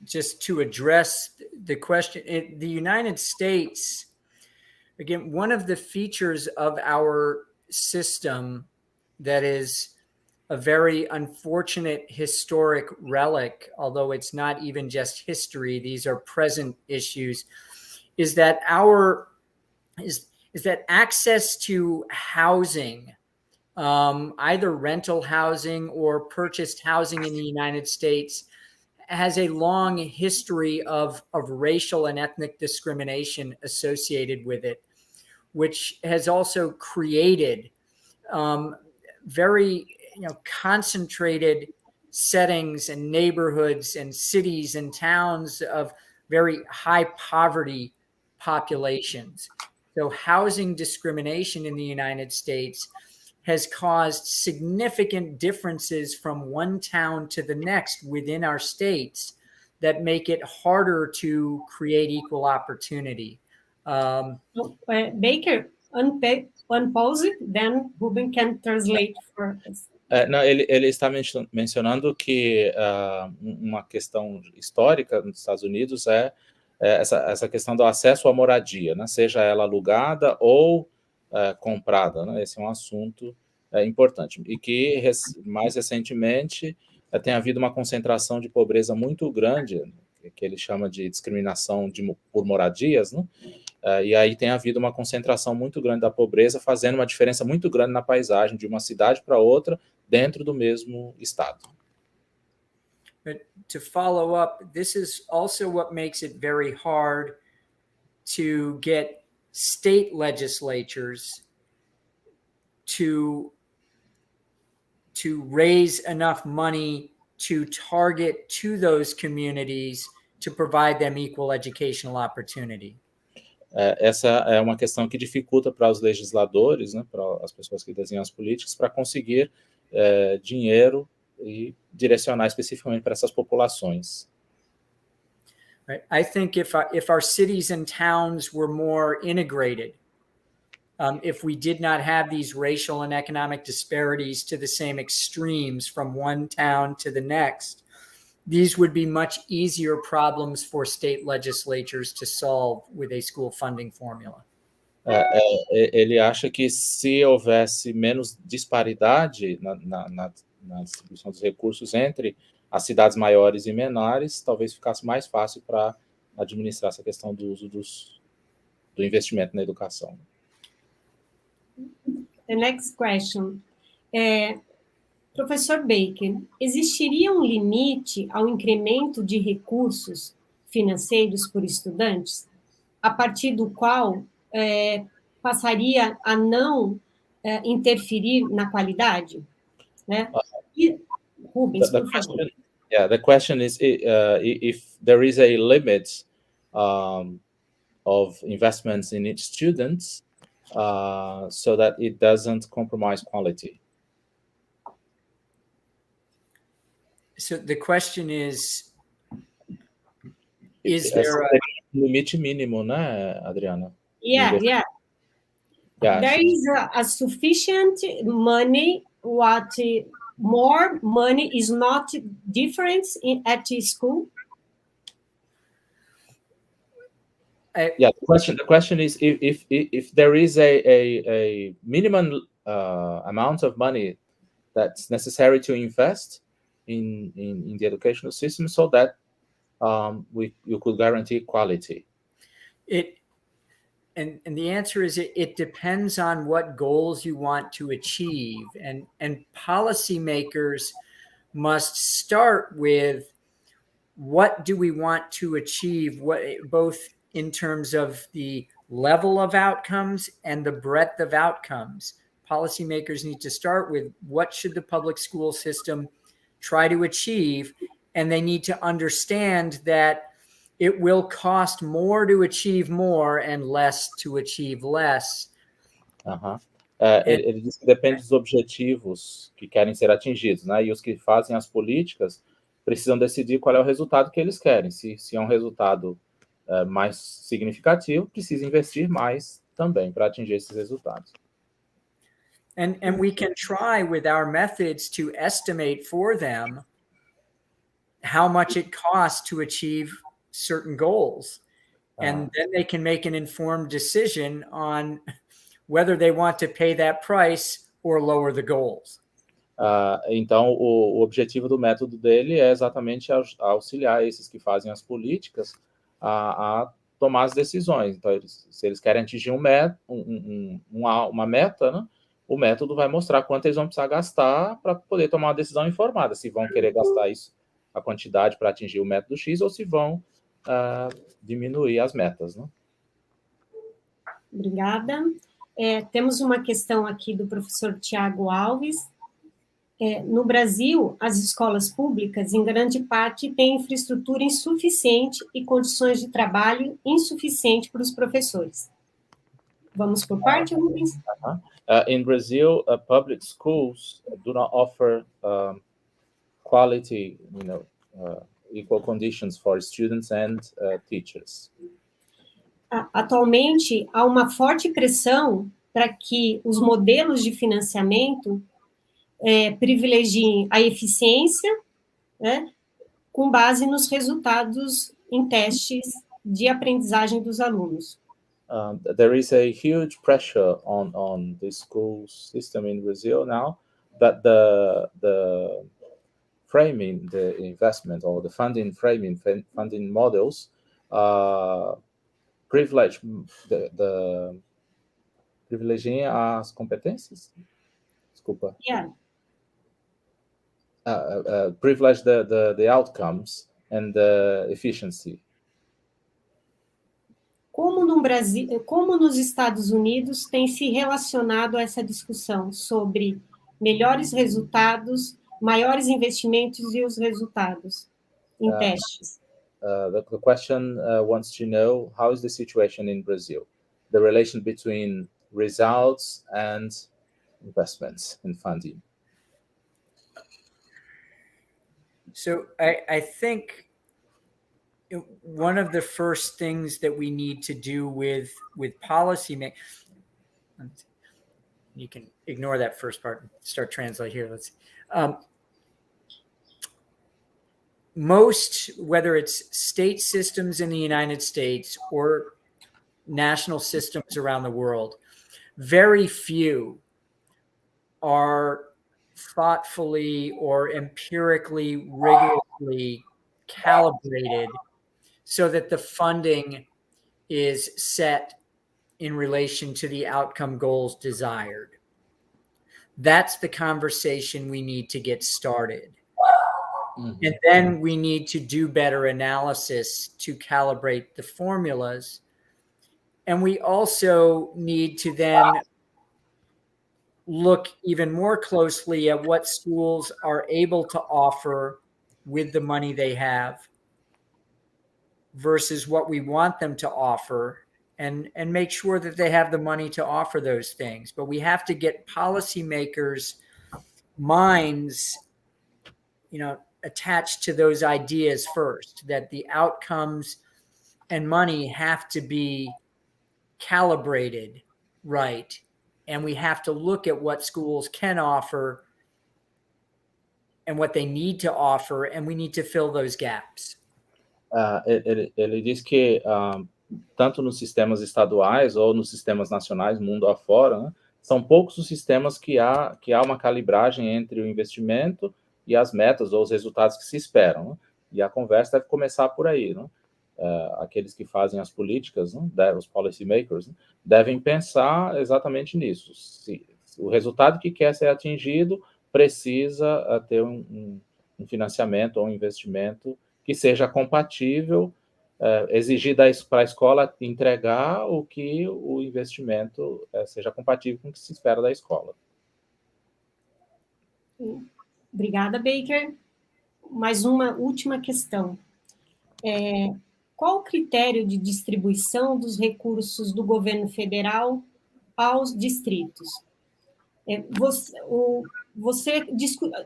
Just to address the question, in the United States, again, one of the features of our system that is a very unfortunate historic relic, although it's not even just history, these are present issues, is that that access to housing, either rental housing or purchased housing in the United States, has a long history of racial and ethnic discrimination associated with it, which has also created very concentrated settings and neighborhoods and cities and towns of very high poverty populations. So housing discrimination in the United States has caused significant differences from one town to the next within our states that make it harder to create equal opportunity. Baker, unpause, then Ruben can translate for us. Não, ele está mencionando que uma questão histórica nos Estados Unidos é essa questão do acesso à moradia, né? Seja ela alugada ou comprada, né? Esse é um assunto importante. E que, mais recentemente, tem havido uma concentração de pobreza muito grande, que ele chama de discriminação por moradias, né? E aí tem havido uma concentração muito grande da pobreza, fazendo uma diferença muito grande na paisagem de uma cidade para outra, dentro do mesmo estado. But to follow up, this is also what makes it very hard to get state legislatures to raise enough money to target to those communities to provide them equal educational opportunity. Essa é uma questão que dificulta para os legisladores, né, para as pessoas que desenham as políticas, para conseguir dinheiro e direcionar especificamente para essas populações. Right. I think if our cities and towns were more integrated, if we did not have these racial and economic disparities to the same extremes from one town to the next, these would be much easier problems for state legislatures to solve with a school funding formula. Ele acha que se houvesse menos disparidade na distribuição dos recursos entre as cidades maiores e menores, talvez ficasse mais fácil para administrar essa questão do uso do investimento na educação. The next question. Professor Baker, existiria um limite ao incremento de recursos financeiros por estudantes, a partir do qual passaria a não interferir na qualidade? Né? Rubens, por favor. The question is if there is a limit of investments in each student so that it doesn't compromise quality. So the question is there a limite mínimo, né, Adriana? Yeah. There is a sufficient money. What more money is not difference at school? The question is if there is a minimum amount of money that's necessary to invest in the educational system so that you could guarantee quality. And the answer is it depends on what goals you want to achieve, and policymakers must start with what do we want to achieve, both in terms of the level of outcomes and the breadth of outcomes. Policymakers need to start with what should the public school system try to achieve, and they need to understand that it will cost more to achieve more and less to achieve less. Ele diz que depende dos objetivos que querem ser atingidos, né? E os que fazem as políticas precisam decidir qual é o resultado que eles querem. Se é um resultado mais significativo, precisa investir mais também para atingir esses resultados. And we can try with our methods to estimate for them how much it costs to achieve certain goals. And then they can make an informed decision on whether they want to pay that price or lower the goals. Então, o objetivo do método dele é exatamente auxiliar esses que fazem as políticas a tomar as decisões. Então, se eles querem atingir uma meta, né, o método vai mostrar quanto eles vão precisar gastar para poder tomar uma decisão informada, se vão querer gastar isso, a quantidade para atingir o método X, ou se vão diminuir as metas, né? Obrigada. Temos uma questão aqui do professor Thiago Alves. No Brasil, as escolas públicas, em grande parte, têm infraestrutura insuficiente e condições de trabalho insuficientes para os professores. Vamos por parte, Rubens? In Brazil, public schools do not offer quality, equal conditions for students and teachers. Atualmente, há uma forte pressão para que os modelos de financiamento privilegiem a eficiência, né, com base nos resultados em testes de aprendizagem dos alunos. There is a huge pressure on the school system in Brazil now that the framing, the investment or the funding models privilege privilegiem as competências. Desculpa. Yeah. Privilege the outcomes and the efficiency. Como no Brasil, como nos Estados Unidos tem se relacionado a essa discussão sobre melhores resultados, maiores investimentos e os resultados em testes? The question wants to know how is the situation in Brazil, the relation between results and investments and funding. So I think one of the first things that we need to do with policy you can ignore that first part and start translate here. Let's see. Most, whether it's state systems in the United States or national systems around the world, very few are thoughtfully or empirically, rigorously calibrated so that the funding is set in relation to the outcome goals desired. That's the conversation we need to get started. Mm-hmm. And then we need to do better analysis to calibrate the formulas. And we also need to then look even more closely at what schools are able to offer with the money they have versus what we want them to offer, and make sure that they have the money to offer those things. But we have to get policymakers' minds, attached to those ideas first, that the outcomes and money have to be calibrated right. And we have to look at what schools can offer and what they need to offer, and we need to fill those gaps. Ele diz que tanto nos sistemas estaduais ou nos sistemas nacionais, mundo afora, né, são poucos os sistemas que há uma calibragem entre o investimento e as metas ou os resultados que se esperam. Né? E a conversa deve começar por aí. Né? Aqueles que fazem as políticas, né, os policymakers, né, devem pensar exatamente nisso. Se o resultado que quer ser atingido precisa ter um financiamento ou um investimento que seja compatível, exigir para a escola entregar o que o investimento seja compatível com o que se espera da escola. Obrigada, Baker. Mais uma última questão. Qual o critério de distribuição dos recursos do governo federal aos distritos? Você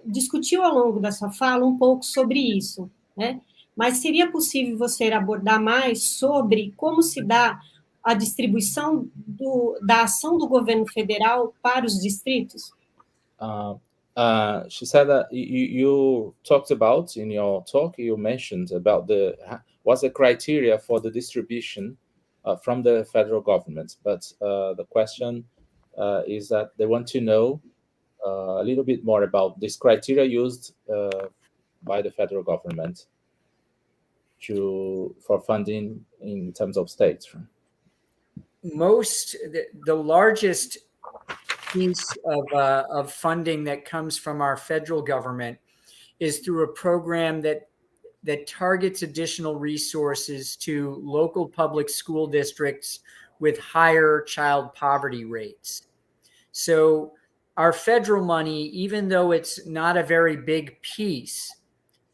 discutiu ao longo da sua fala um pouco sobre isso, né? Mas seria possível você abordar mais sobre como se dá a distribuição da ação do governo federal para os distritos? She said that you talked about, in your talk, you mentioned about what's the criteria for the distribution from the federal government. But the question is that they want to know a little bit more about this criteria used by the federal government for funding in terms of states. The largest piece of funding that comes from our federal government is through a program that targets additional resources to local public school districts with higher child poverty rates. So our federal money, even though it's not a very big piece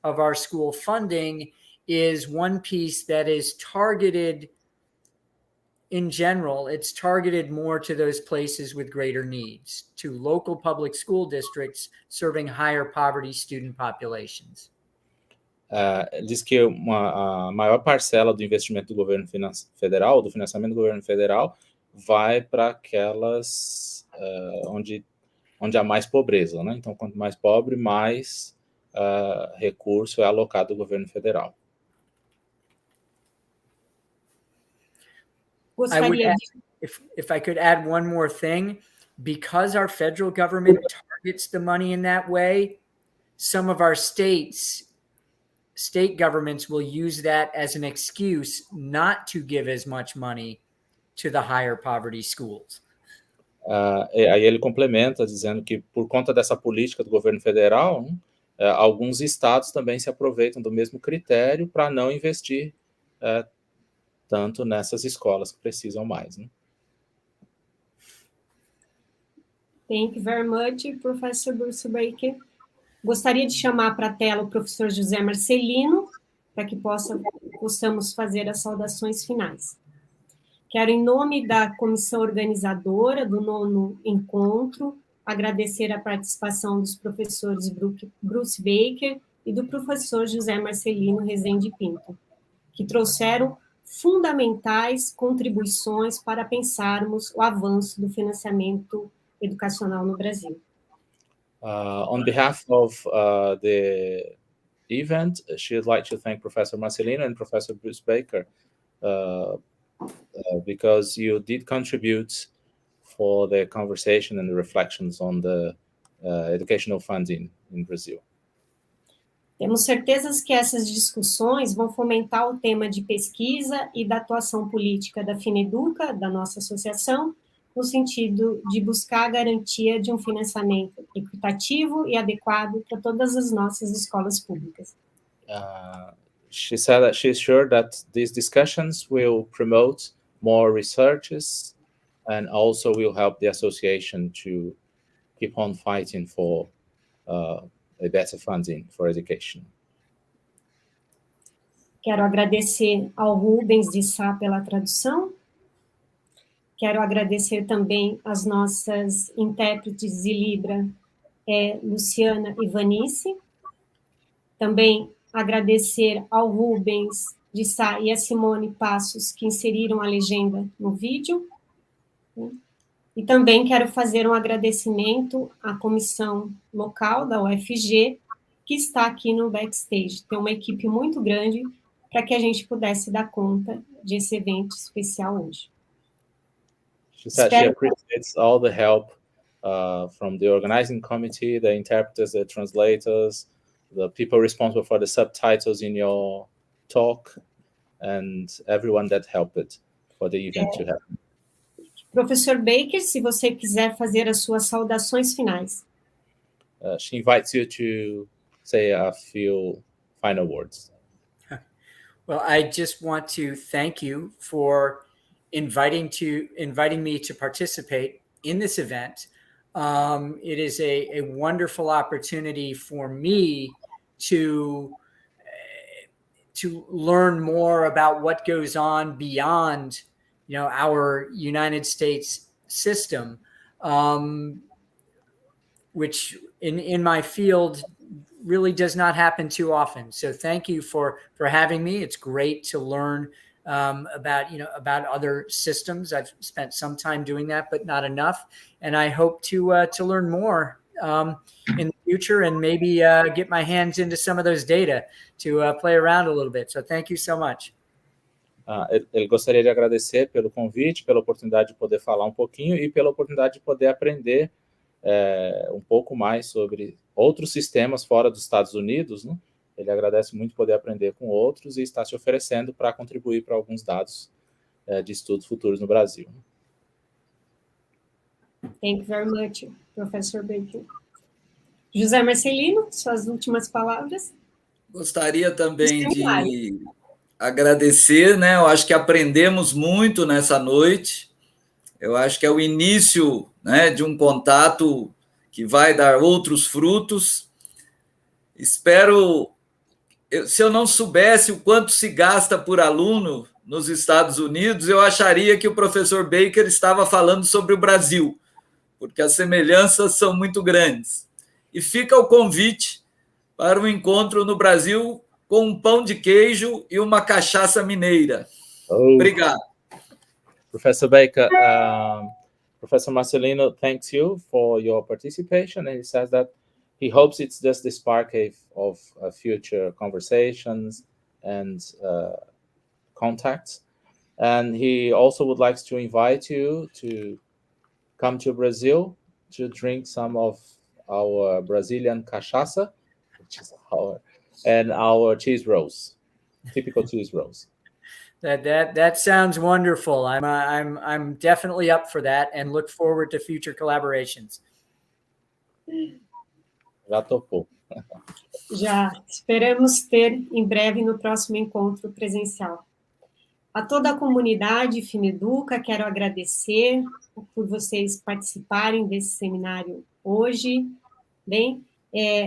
of our school funding, is one piece that is targeted in general, it's targeted more to those places with greater needs, to local public school districts serving higher poverty student populations. Diz que a maior parcela do investimento do governo federal, do financiamento do governo federal, vai para aquelas onde há mais pobreza, né? Então, quanto mais pobre, mais recurso é alocado do governo federal. If I could add one more thing, because our federal government targets the money in that way, some of our state governments will use that as an excuse not to give as much money to the higher poverty schools. Aí ele complementa dizendo que por conta dessa política do governo federal, alguns estados também se aproveitam do mesmo critério para não investir tanto nessas escolas que precisam mais, né? Thank you very much, Professor Bruce Baker. Gostaria de chamar para a tela o professor José Marcelino, para que possamos fazer as saudações finais. Quero, em nome da comissão organizadora do 9º encontro, agradecer a participação dos professores Bruce Baker e do professor José Marcelino Rezende Pinto, que trouxeram fundamentais contribuições para pensarmos o avanço do financiamento educacional no Brasil. On behalf of the event, she'd like to thank Professor Marcelino and Professor Bruce Baker because you did contribute for the conversation and the reflections on the educational funding in Brazil. Temos certezas que essas discussões vão fomentar o tema de pesquisa e da atuação política da Fineduca, da nossa associação, no sentido de buscar a garantia de um financiamento equitativo e adequado para todas as nossas escolas públicas. She said that she's sure that these discussions will promote more researches and also will help the association to keep on fighting for a better funding for education. Quero agradecer ao Rubens de Sá pela tradução. Quero agradecer também às nossas intérpretes de Libra, Luciana e Vanice. Também agradecer ao Rubens de Sá e a Simone Passos, que inseriram a legenda no vídeo. E também quero fazer um agradecimento à comissão local da UFG, que está aqui no backstage. Tem uma equipe muito grande para que a gente pudesse dar conta desse evento especial hoje. She said she appreciates all the help from the organizing committee, the interpreters, the translators, the people responsible for the subtitles in your talk, and everyone that helped for the event to happen. Professor Baker, se você quiser fazer as suas saudações finais. She invites you to say a few final words. Well, I just want to thank you for inviting me to participate in this event. It is a wonderful opportunity for me to learn more about what goes on beyond, our United States system, which in my field really does not happen too often. So thank you for having me. It's great to learn about other systems. I've spent some time doing that, but not enough. And I hope to learn more in the future and maybe get my hands into some of those data to play around a little bit. So thank you so much. Ele gostaria de agradecer pelo convite, pela oportunidade de poder falar um pouquinho e pela oportunidade de poder aprender um pouco mais sobre outros sistemas fora dos Estados Unidos, né? Ele agradece muito poder aprender com outros e está se oferecendo para contribuir para alguns dados de estudos futuros no Brasil. Thank you very much, Professor Baker. José Marcelino, suas últimas palavras. Gostaria também de agradecer, né? Eu acho que aprendemos muito nessa noite. Eu acho que é o início, né, de um contato que vai dar outros frutos. Espero, se eu não soubesse o quanto se gasta por aluno, nos Estados Unidos, eu acharia que o professor Baker estava falando sobre o Brasil, porque as semelhanças são muito grandes. E fica o convite para um encontro no Brasil com um pão de queijo e uma cachaça mineira. Obrigado. Professor Baker, Professor Marcelino thanks you for your participation, and he says that he hopes it's just the spark of future conversations and contacts. And he also would like to invite you to come to Brazil to drink some of our Brazilian cachaça, which is our cheese rolls, typical cheese rolls. That sounds wonderful. I'm definitely up for that and look forward to future collaborations. Já topou. Já esperamos ter em breve no próximo encontro presencial. A toda a comunidade Fineduca, quero agradecer por vocês participarem desse seminário hoje. Bem,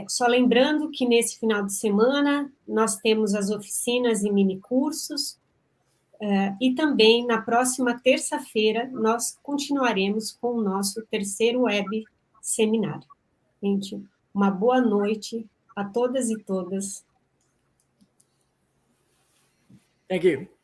só lembrando que nesse final de semana nós temos as oficinas e minicursos, e também na próxima terça-feira nós continuaremos com o nosso terceiro web seminário. Gente, uma boa noite a todas e todas. Thank you.